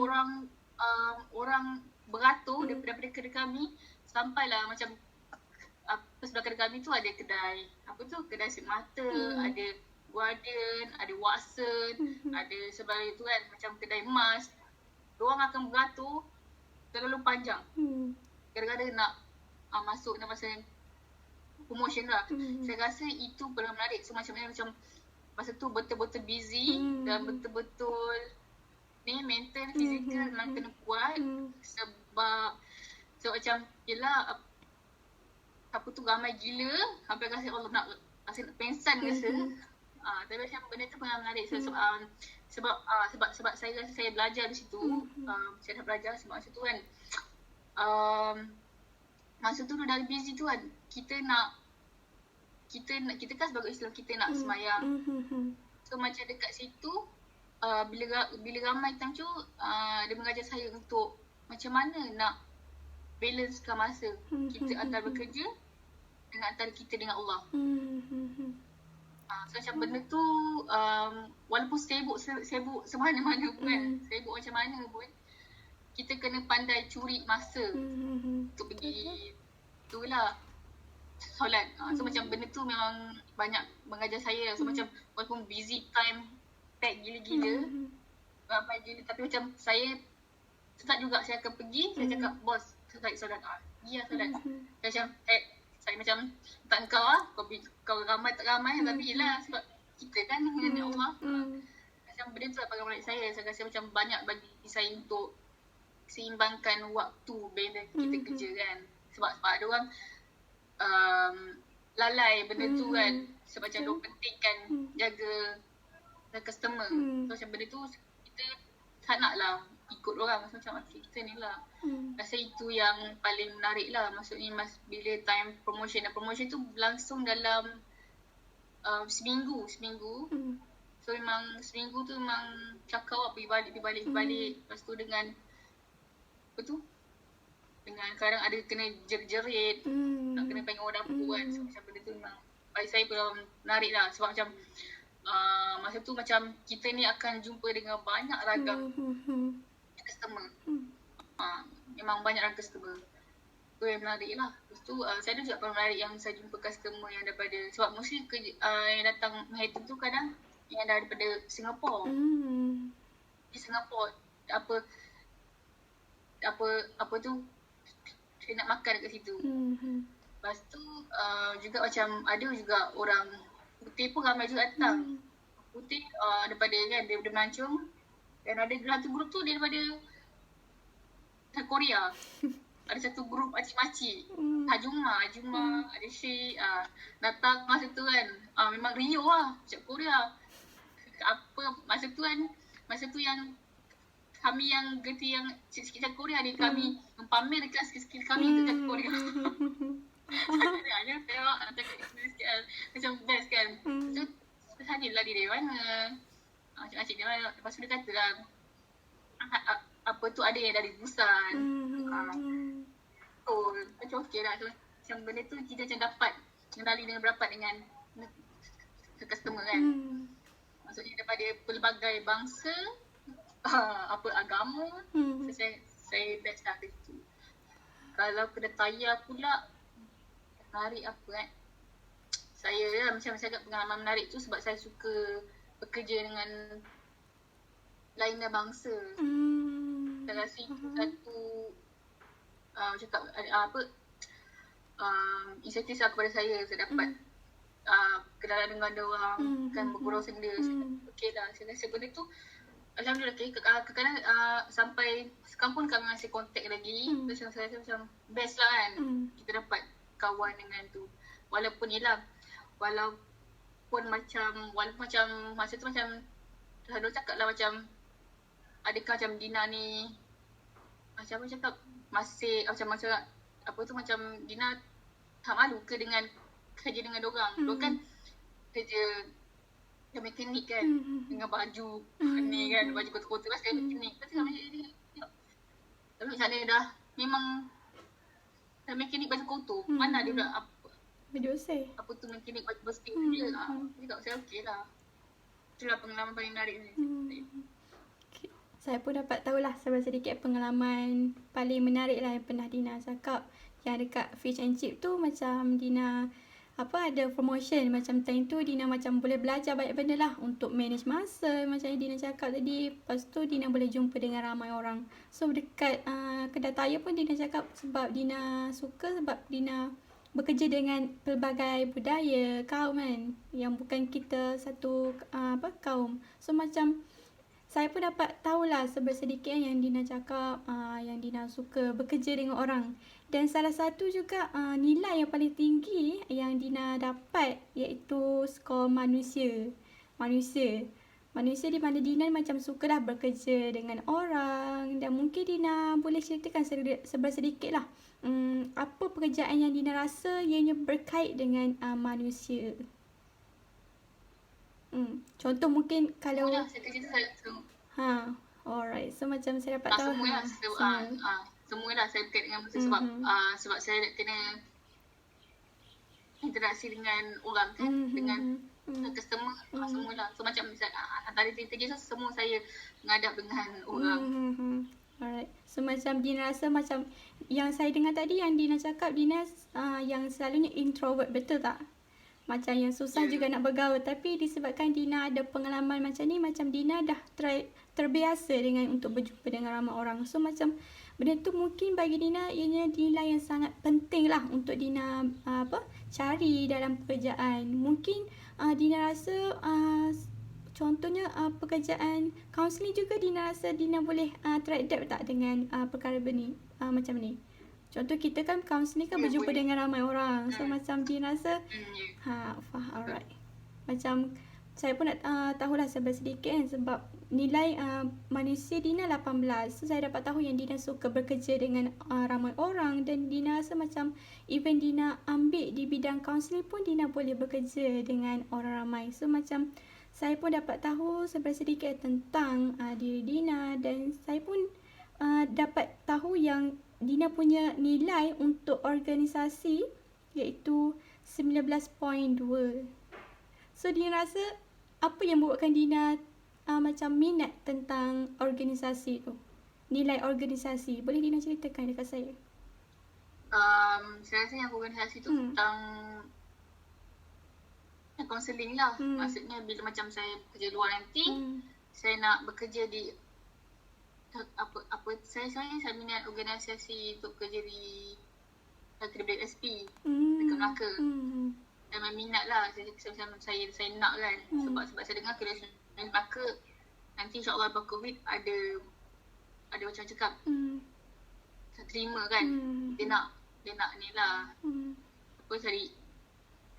orang beratur daripada kedai kami sampailah macam sebelah kedai kami tu ada kedai kedai Sip Mata, ada Guardian, ada Watson, ada sebelah itu kan macam kedai emas. Diorang akan beratur terlalu panjang. Kadang-kadang nak masuk dalam masa promotion lah. Saya rasa itu paling menarik. So macam masa tu betul-betul busy dan betul-betul ni mental, fizikal memang kena kuat sebab macam yelah apa tu ramai gila sampai rasa Allah nak pengsan rasa. Tapi macam benda tu pernah menarik sebab saya rasa saya belajar di situ. Saya dah belajar sebab masa tu kan masa tu dah busy tu kan kita kan sebagai Islam kita nak semayang. So macam dekat situ bila ramai time tu dia mengajar saya untuk macam mana nak balancekan masa kita antara bekerja dengan antara kita dengan Allah. So macam benda tu walaupun sibuk semana-mana pun kan, sibuk macam mana pun kita kena pandai curi masa untuk pergi tu lah solat. So macam benda tu memang banyak mengajar saya. So macam walaupun busy time pack gila-gila ramai gila, tapi macam saya tetap juga saya akan pergi. Saya cakap bos saya solat. Ya solat. Macam saya macam tak engkau kau ramai tak ramai tapi yelah sebab kita kan dengan Allah. Macam benda tu lah pengalaman saya rasa macam banyak bagi saya untuk seimbangkan waktu bila kita kerja kan. Sebab ada orang lalai benda tu kan. Sebab macam dia pentingkan jaga customer. So macam benda tu kita tak nak lah ikut orang. Macam kita ni lah. Rasa itu yang paling menarik lah. Maksudnya bila time promotion. Dan promotion tu berlangsung dalam seminggu. So memang seminggu tu memang cakap pergi balik. Lepas tu dengan apa tu? Dengan kadang ada kena jerit-jerit. Nak kena panggil orang dapur kan. So macam benda tu memang bagi saya pun menarik lah. Sebab macam masa tu macam kita ni akan jumpa dengan banyak ragam customer. Memang banyak ragam customer. Tu yang menarik lah. Lepas tu saya ada juga paling menarik yang saya jumpa customer yang daripada, sebab mostly yang datang Manhattan tu kadang yang daripada Singapura. Di Singapura apa tu saya nak makan dekat situ. Lepas tu juga macam ada juga orang putih pun ramai juga datang. Putih daripada kan daripada Melancong, dan ada satu grup tu dia daripada Korea. ada satu grup makcik-makcik. Ajuma, ada Syed, datang masa tu kan. Memang Rio lah, macam Korea. Masa tu yang kami yang gerti yang sikit-sikit Korea ni, kami mempamerkan skill kami tu cakap Korea. Hanya tengok sikit kan, macam best kan. So, tanya lah dia dari mana. Makcik-makcik dia mana. Lepas tu dia kata lah, apa tu ada yang dari Busan. Macam okey lah. So, macam benda tu kita macam dapat kenali dengan berapat dengan customer kan. Maksudnya daripada pelbagai bangsa, apa agama. So, saya best lah tu. Kalau kena tayar pula, menarik apa kan. Saya lah macam saya cakap pengalaman menarik tu sebab saya suka bekerja dengan lain dah bangsa. Saya rasa itu satu cakap insentif lah kepada saya dapat kenalan dengan dia orang, kan bergurau senda. Okey lah, saya rasa benda tu alhamdulillah okey. Kadang-kadang sampai sekarang pun kami masih kontak lagi. Macam saya rasa macam best lah kan. Kita dapat kawan dengan tu. Walaupun macam masa tu macam selalu cakap lah macam adakah macam Dina ni macam apa cakap masih macam apa tu macam Dina tak malu ke dengan kerja dengan dorang. Dorang kan kerja mekanik kan, dengan baju ni kan, baju kotor-kotor kan, saya mekanik. Lepas tu macam ni, tapi macam mana dah memang dah mekanik baju kotor, mana dia dah apa tu mekanik baju bersih dia. Dia tak saya okey lah. Itulah pengalaman paling menarik ni. Saya pun dapat tahulah sedikit pengalaman paling menarik lah yang pernah Dina cakap. Yang dekat Fish and Chip tu macam Dina ada promotion macam time tu Dina macam boleh belajar banyak benda lah untuk manage masa macam yang Dina cakap tadi. Lepas tu Dina boleh jumpa dengan ramai orang. So dekat kedai tayar pun Dina cakap sebab Dina suka sebab Dina bekerja dengan pelbagai budaya kaum kan yang bukan kita satu kaum. So macam saya pun dapat tahulah sedikit yang Dina cakap, yang Dina suka bekerja dengan orang. Dan salah satu juga nilai yang paling tinggi yang Dina dapat iaitu skor manusia. Manusia di mana Dina macam sukalah bekerja dengan orang. Dan mungkin Dina boleh ceritakan sedikit lah. Apa pekerjaan yang Dina rasa ianya berkait dengan manusia. Contoh mungkin kalau saya kerja tu alright. So macam saya dapat tahu semualah saya berkait dengan manusia sebab saya nak kena interaksi dengan orang kan, dengan customer semualah. So macam antara kerja tu semua saya menghadap dengan orang. Alright. So macam Dina rasa macam yang saya dengar tadi yang Dina cakap Dina yang selalunya introvert, betul tak? Macam yang susah juga nak bergaul. Tapi disebabkan Dina ada pengalaman macam ni, macam Dina dah terbiasa dengan untuk berjumpa dengan ramai orang. So macam benda tu mungkin bagi Dina ianya nilai yang sangat penting lah untuk Dina cari dalam pekerjaan. Mungkin Dina rasa contohnya pekerjaan kaunseling juga Dina rasa Dina boleh teradapt tak dengan perkara ni macam ni. Contoh kita kan kaunseling kan berjumpa dengan ramai orang. So macam Dina rasa alright. Macam saya pun nak tahulah sedikit kan sebab nilai manusia Dina 18. So saya dapat tahu yang Dina suka bekerja dengan ramai orang dan Dina rasa macam even Dina ambil di bidang kaunseling pun Dina boleh bekerja dengan orang ramai. So macam saya pun dapat tahu sedikit tentang diri Dina dan saya pun dapat tahu yang Dina punya nilai untuk organisasi iaitu 19.2. So Dina rasa apa yang membuatkan Dina macam minat tentang organisasi tu? Nilai organisasi. Boleh Dina ceritakan dekat saya? Saya rasa yang organisasi tu tentang kaunseling lah. Maksudnya bila macam saya kerja luar nanti, saya nak bekerja di saya minat organisasi untuk kerja di KWSP dekat Melaka. Memang minat lah saya nak kan sebab saya dengar KWSP Melaka nanti insyaAllah lepas COVID ada macam cakap tak terima kan. Dia nak ni lah. Apa cari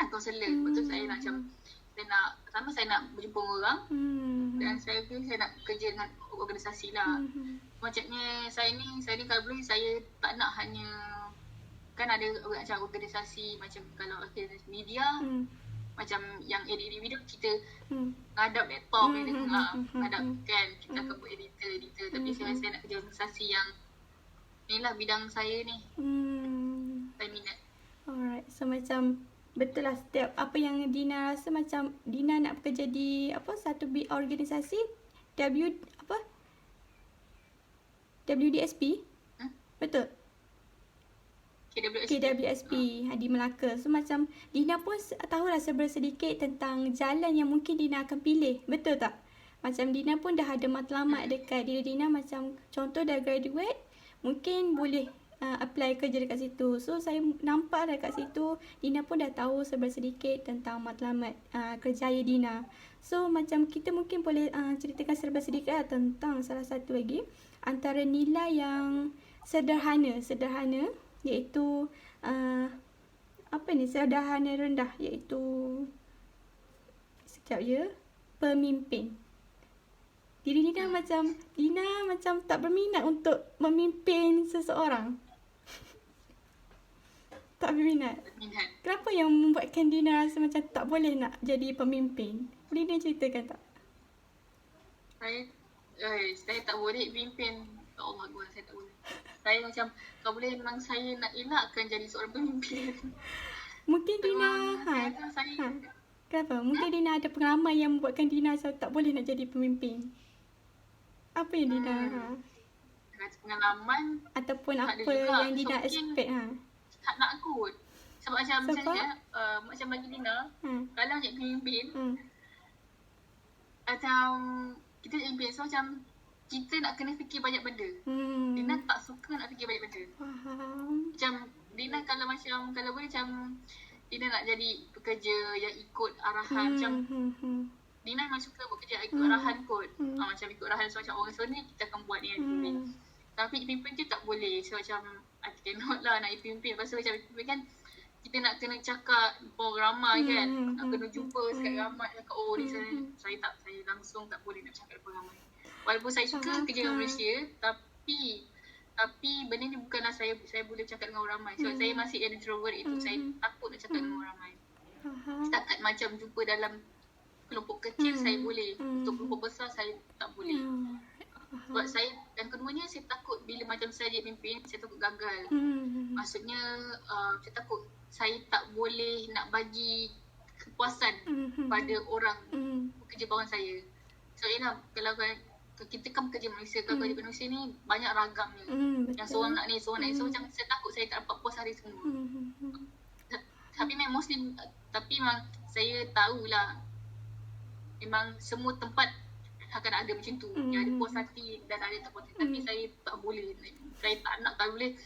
kaunselor. Lepas tu saya nak macam pertama saya nak berjumpa orang dan saya nak kerja dengan organisasi lah. Macamnya saya ni kalau boleh saya tak nak hanya kan ada macam organisasi macam kalau media macam yang edit video kita ngadap laptop ngadap kan kita akan buat editor tapi saya nak kerja organisasi yang ni lah bidang saya ni. Saya minat. Alright, so macam betul lah setiap apa yang Dina rasa macam Dina nak bekerja di satu organisasi WDSP. Betul? KWSP di Melaka. So macam Dina pun tahulah sedikit tentang jalan yang mungkin Dina akan pilih. Betul tak? Macam Dina pun dah ada matlamat dekat diri Dina, macam contoh dah graduate, mungkin boleh apply kerja dekat situ. So saya nampak dekat situ Dina pun dah tahu sedikit tentang matlamat kerjaya Dina. So macam kita mungkin boleh ceritakan sedikit tentang salah satu lagi antara nilai yang sederhana iaitu sederhana rendah, iaitu pemimpin. Diri Dina macam tak berminat untuk memimpin seseorang. Tak berminat. Kenapa yang membuatkan Dina rasa macam tak boleh nak jadi pemimpin? Boleh Dina ceritakan tak? Saya tak boleh pimpin. Ya Allah, saya tak boleh. Saya macam, kalau boleh memang saya nak elakkan jadi seorang pemimpin. Mungkin Dina, kenapa? Mungkin Dina ada pengalaman yang membuatkan Dina macam tak boleh nak jadi pemimpin. Apa yang Dina pengalaman ataupun apa yang Dina expect tak nak kot. Sebab macam misalnya macam bagi Dina, kalau nak jadi pemimpin macam kita jadi pemimpin, so macam kita nak kena fikir banyak benda. Dina tak suka nak fikir banyak benda. Macam Dina kalau boleh macam Dina nak jadi pekerja yang ikut arahan. Macam Dina memang suka buat kerja ikut arahan kot. Macam ikut arahan, so macam orang ni kita akan buat ni yang pimpin. Tapi pimpin tu tak boleh. So macam I cannot lah nak pimpin. Lepas tu macam pimpin kan kita nak kena cakap depan ramai kan. Nak kena jumpa sekali ramai. Cakap ni saya langsung tak boleh nak cakap depan ramai. Walaupun saya suka kerja dengan manusia, tapi benda ni bukanlah saya boleh cakap dengan orang ramai. So saya masih introvert itu. Saya takut nak cakap dengan orang ramai. Setakat macam jumpa dalam kelompok kecil saya boleh. Untuk kelompok besar saya tak boleh. Sebab saya, dan keduanya saya takut bila macam saya jadi pimpin, saya takut gagal. Maksudnya saya takut saya tak boleh nak bagi kepuasan pada orang pekerja bawah saya. So kalau kita kan pekerja manusia, kalau kerja manusia ni banyak ragamnya. Yang seorang nak ni, seorang nak ni. So macam saya takut saya tak dapat puas hari semua. Tapi memang Muslim, tapi memang saya tahulah memang semua tempat akan ada macam tu. Yang ada puas hati dan ada tak puas hati. Tapi saya tak boleh. Saya tak nak, tak boleh.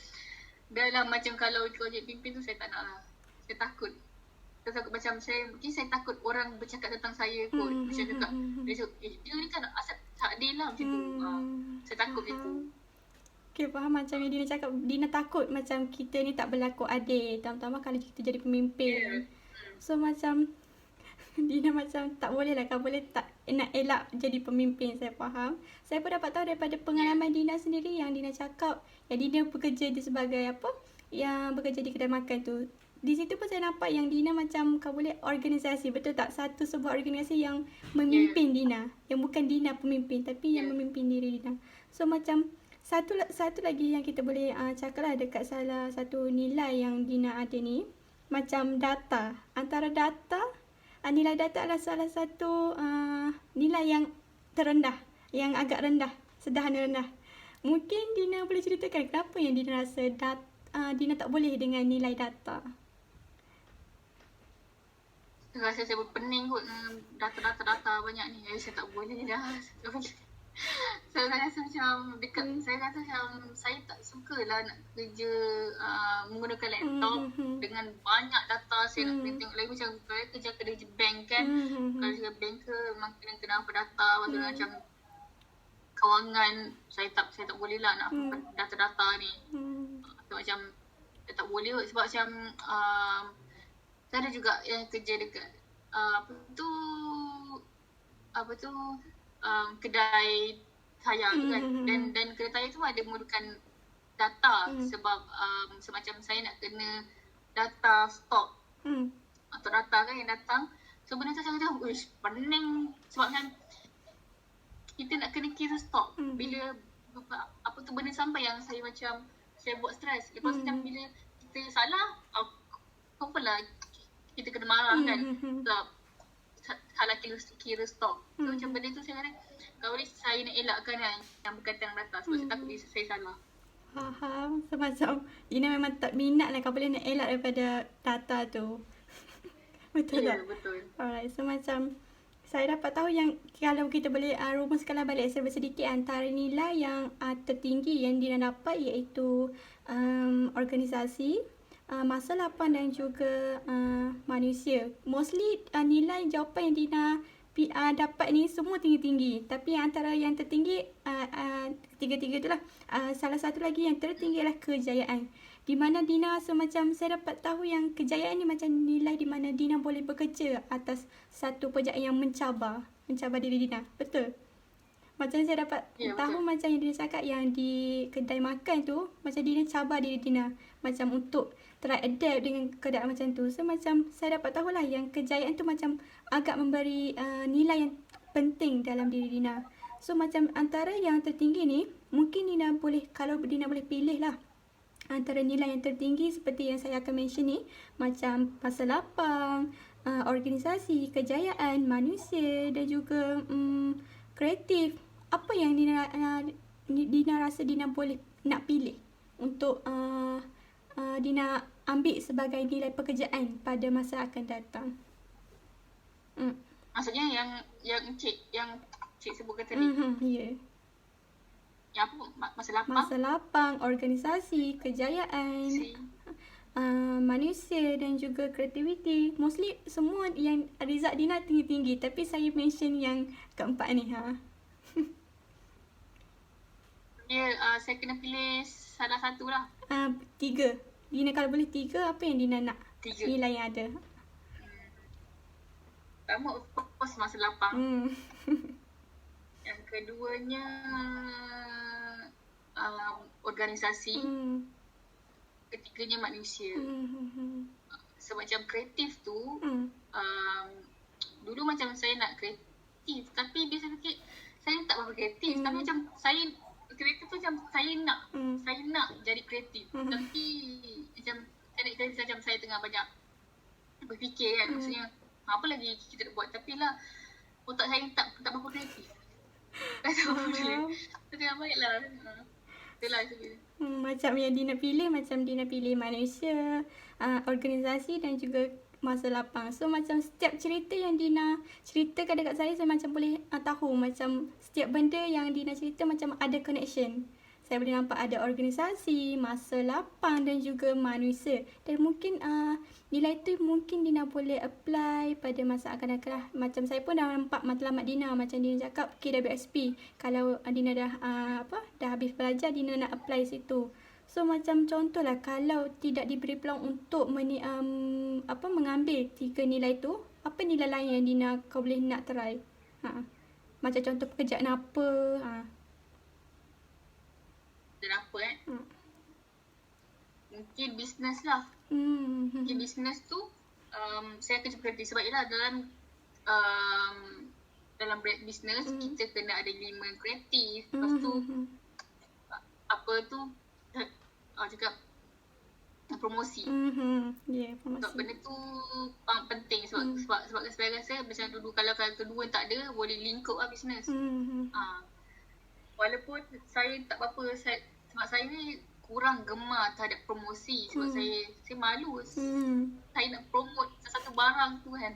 Dalam macam kalau jadi pimpin tu saya tak nak lah. Saya takut. Saya takut macam mungkin saya takut orang bercakap tentang saya kot. Macam cakap, dia ni kan asal tak adil lah macam tu. Saya takut macam tu. Okay, faham macam yang Dina cakap. Dina takut macam kita ni tak berlaku adil. Terutama kalau kita jadi pemimpin. So macam Dina macam tak boleh lah. Kalau boleh tak nak elak jadi pemimpin. Saya faham. Saya pun dapat tahu daripada pengalaman Dina sendiri yang Dina cakap. Yang Dina bekerja sebagai yang bekerja di kedai makan tu. Di situ pun saya nampak yang Dina macam kalau boleh organisasi. Betul tak? Sebuah organisasi yang memimpin Dina. Yang bukan Dina pemimpin tapi yang memimpin diri Dina. So macam satu lagi yang kita boleh cakap lah dekat salah satu nilai yang Dina ada ni. Macam data. Antara nilai data adalah salah satu nilai yang terendah. Yang agak rendah. Sederhana rendah. Mungkin Dina boleh ceritakan kenapa yang Dina rasa Dina tak boleh dengan nilai data. Saya rasa saya berpening kot data banyak ni. Saya tak boleh dah. Saya rasa macam saya rasa macam saya tak sukalah nak kerja menggunakan laptop dengan banyak data. Saya nak kena tengok lagi macam saya kerja bank kan. Kalau kerja bank ke memang kena apa data. Maksudnya macam kewangan saya tak boleh lah nak data-data ni. macam tak boleh sebab macam saya ada juga yang kerja dekat apa tu kedai tayar tu kan, dan kedai tayar tu ada memerlukan data sebab semacam saya nak kena data stok atau data kan yang datang. So benda tu saya kata wish pening sebab kan kita nak kena kira stok bila apa tu benda sampai yang saya macam saya buat stres. Lepas macam bila kita salah confirm lah kita kena marah kan sebab salah kira stok. So macam benda tu saya kata kalau boleh saya nak elakkan kan yang berkaitan dengan data sebab saya takut saya salah. Faham. So macam Dina memang tak minat lah kalau boleh nak elak daripada data tu. Betul tak? Betul. Alright. So macam saya dapat tahu yang kalau kita boleh rumuskanlah balik sedikit antara nilai yang tertinggi yang Dina dapat iaitu organisasi, masa lapang dan juga manusia. Mostly nilai jawapan yang Dina dapat ni semua tinggi-tinggi. Tapi antara yang tertinggi tiga-tiga tu lah. Salah satu lagi yang tertinggi adalah kejayaan. Di mana Dina semacam saya dapat tahu yang kejayaan ni macam nilai di mana Dina boleh bekerja atas satu pekerjaan yang mencabar diri Dina. Betul? Macam saya dapat tahu betul. Macam yang Dina cakap yang di kedai makan tu macam Dina cabar diri Dina macam untuk try adapt dengan keadaan macam tu. So macam saya dapat tahulah yang kejayaan tu macam agak memberi nilai yang penting dalam diri Dina. So macam antara yang tertinggi ni mungkin Dina boleh, kalau Dina boleh pilih lah antara nilai yang tertinggi seperti yang saya akan mention ni macam masa lapang, organisasi, kejayaan, manusia dan juga kreatif. Apa yang Dina rasa Dina boleh nak pilih untuk Dina ambil sebagai nilai pekerjaan pada masa akan datang? Maksudnya yang cik sebutkan tadi. Ya. Yang apa? Masa lapang? Masa lapang, organisasi, kejayaan, manusia dan juga kreativiti. Mostly semua yang result Dina tinggi-tinggi. Tapi saya mention yang keempat ni. Saya kena pilih salah satu lah. 3. Dina kalau boleh 3, apa yang Dina nak? 3. Nilai yang ada. Pertama of course masa lapang. Yang keduanya organisasi. Ketiganya manusia. Semacam kreatif tu dulu macam saya nak kreatif tapi bila saya fikir saya tak berapa kreatif tapi macam saya kreatif tu macam saya nak jadi kreatif tapi macam macam saya tengah banyak berfikir kan maksudnya apa lagi kita nak buat tapi lah otak saya tak berapa kreatif. Tak tahu boleh. Tengah baiklah. Itulah sebenarnya. Macam yang Dina pilih, macam Dina pilih manusia, organisasi dan juga masa lapang. So macam setiap cerita yang Dina ceritakan dekat saya macam boleh tahu macam setiap benda yang Dina cerita macam ada connection. Saya boleh nampak ada organisasi, masa lapang dan juga manusia. Dan mungkin nilai tu mungkin Dina boleh apply pada masa akan datang. Macam saya pun dah nampak matlamat Dina. Macam Dina cakap KWSP. Kalau Dina dah habis belajar, Dina nak apply situ. So macam contohlah kalau tidak diberi peluang untuk mengambil 3 nilai tu, apa nilai lain yang Dina kau boleh nak try? Macam contoh pekerjaan apa? Dan apa mungkin bisnes lah. Mungkin bisnes tu saya akan cuba kreatif sebab ialah dalam bisnes kita kena ada elemen kreatif. Lepas tu apa tu cakap promosi. Promosi. Sebab benda tu penting sebab saya rasa macam dulu kalau kedua tak ada boleh lingkup lah bisnes. Walaupun saya tak apa-apa sebab saya ni kurang gemar terhadap promosi sebab saya malu saya nak promote satu barang tu kan.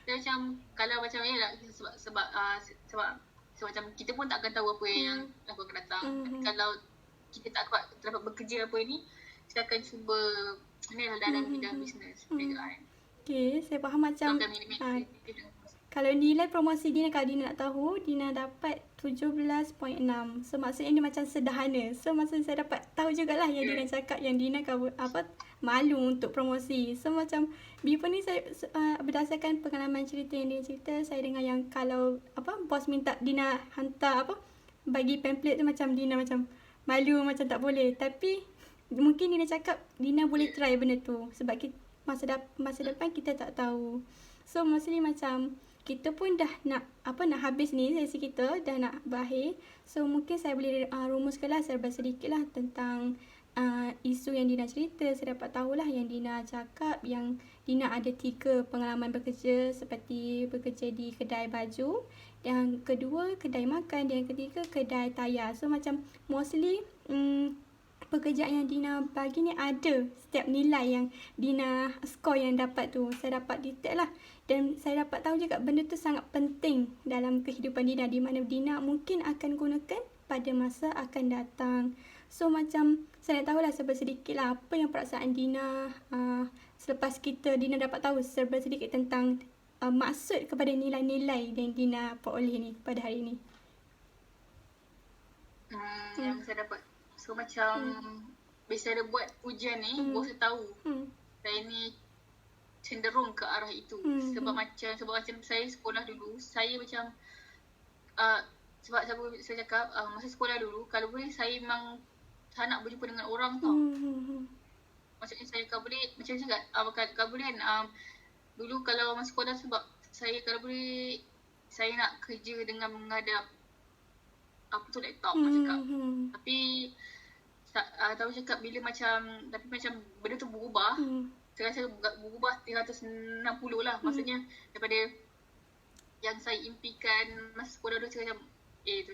Saya macam kalau macam ni lah sebab macam kita pun tak akan tahu apa yang akan datang. Kalau kita tak dapat bekerja apa ni, saya akan cuba ni lah dalam bidang bisnes perniagaan. Okay, saya faham macam Kalau nilai promosi Dina, kalau Dina nak tahu, Dina dapat 17.6. So maksudnya dia macam sederhana. So maksudnya saya dapat tahu jugalah yang Dina cakap yang Dina malu untuk promosi. So macam before ni saya berdasarkan pengalaman cerita yang Dina cerita, saya dengar yang kalau bos minta Dina hantar bagi pamphlet tu, macam Dina macam malu, macam tak boleh. Tapi mungkin Dina cakap Dina boleh try benda tu sebab masa depan kita tak tahu. So maksudnya macam kita pun dah nak habis ni sesi kita, dah nak berakhir. So mungkin saya boleh rumuskanlah serba sedikit lah tentang isu yang Dina cerita. Saya dapat tahulah yang Dina cakap yang Dina ada 3 pengalaman bekerja, seperti bekerja di kedai baju, yang kedua kedai makan, dan yang ketiga kedai tayar. So macam mostly pekerjaan yang Dina bagi ni ada setiap nilai yang Dina score yang dapat tu. Saya dapat detail lah. Dan saya dapat tahu juga benda tu sangat penting dalam kehidupan Dina, di mana Dina mungkin akan gunakan pada masa akan datang. So macam saya nak tahulah serba sedikit lah apa yang perasaan Dina selepas Dina dapat tahu serba sedikit tentang maksud kepada nilai-nilai yang Dina peroleh ni pada hari ni. Yang saya dapat, so macam bila saya ada buat ujian ni, bos saya tahu saya ni cenderung ke arah itu. Sebab macam saya sekolah dulu, saya macam sebab saya cakap masa sekolah dulu, kalau boleh saya memang tak nak berjumpa dengan orang tau. Maksudnya saya kalau boleh, macam cakap kalau boleh kan, dulu kalau masa sekolah, sebab saya kalau boleh saya nak kerja dengan menghadap laptop cakap. Tapi tahu cakap bila macam benda tu berubah, saya rasa berubah 360 lah. Maksudnya daripada yang saya impikan masa sekolah dulu, saya macam tu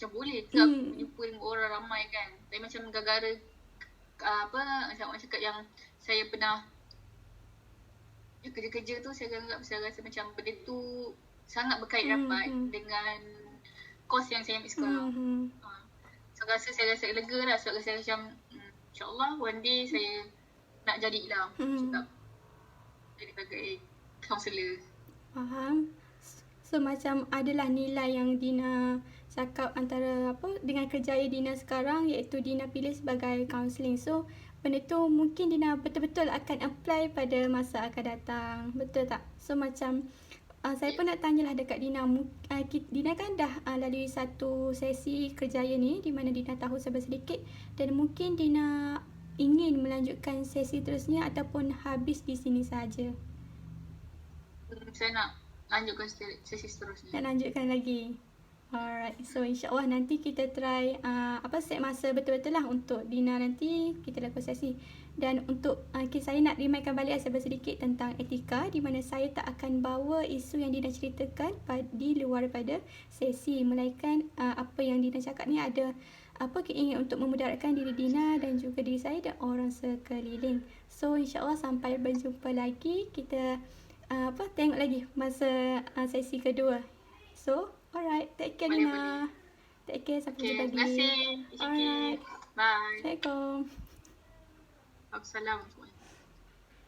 macam boleh ke aku jumpa dengan orang ramai kan. Tapi macam gara-gara macam orang cakap yang saya pernah kerja-kerja tu, saya rasa macam benda tu sangat berkait rapat dengan kos yang saya ambil sekarang. So saya rasa lega lah, sebab saya macam insyaAllah one day saya nak jadilah cakap jadi sebagai kaunselor. Faham. So macam adalah nilai yang Dina cakap antara dengan kerjaya Dina sekarang, iaitu Dina pilih sebagai kaunseling. So benda tu mungkin Dina betul-betul akan apply pada masa akan datang. Betul tak? So macam saya pun nak tanyalah dekat Dina. Dina kan dah lalui satu sesi kerjaya ni, di mana Dina tahu serba sedikit, dan mungkin Dina ingin melanjutkan sesi terusnya ataupun habis di sini saja. Saya nak lanjutkan sesi seterusnya. Nak lanjutkan lagi. Alright, so insyaAllah nanti kita try set masa betul-betul lah untuk Dina nanti kita lakukan sesi. Dan untuk saya nak remindkan balik serba sedikit tentang etika, di mana saya tak akan bawa isu yang Dina ceritakan di luar pada sesi, melainkan apa yang Dina cakap ni ada keinginan untuk memudaratkan diri Dina dan juga diri saya dan orang sekeliling. So insyaAllah sampai berjumpa lagi, kita tengok lagi masa sesi kedua. So alright, take care Dina. Take care, sampai jumpa lagi. Terima kasih. Alright. Bye. Assalamualaikum. Assalamualaikum.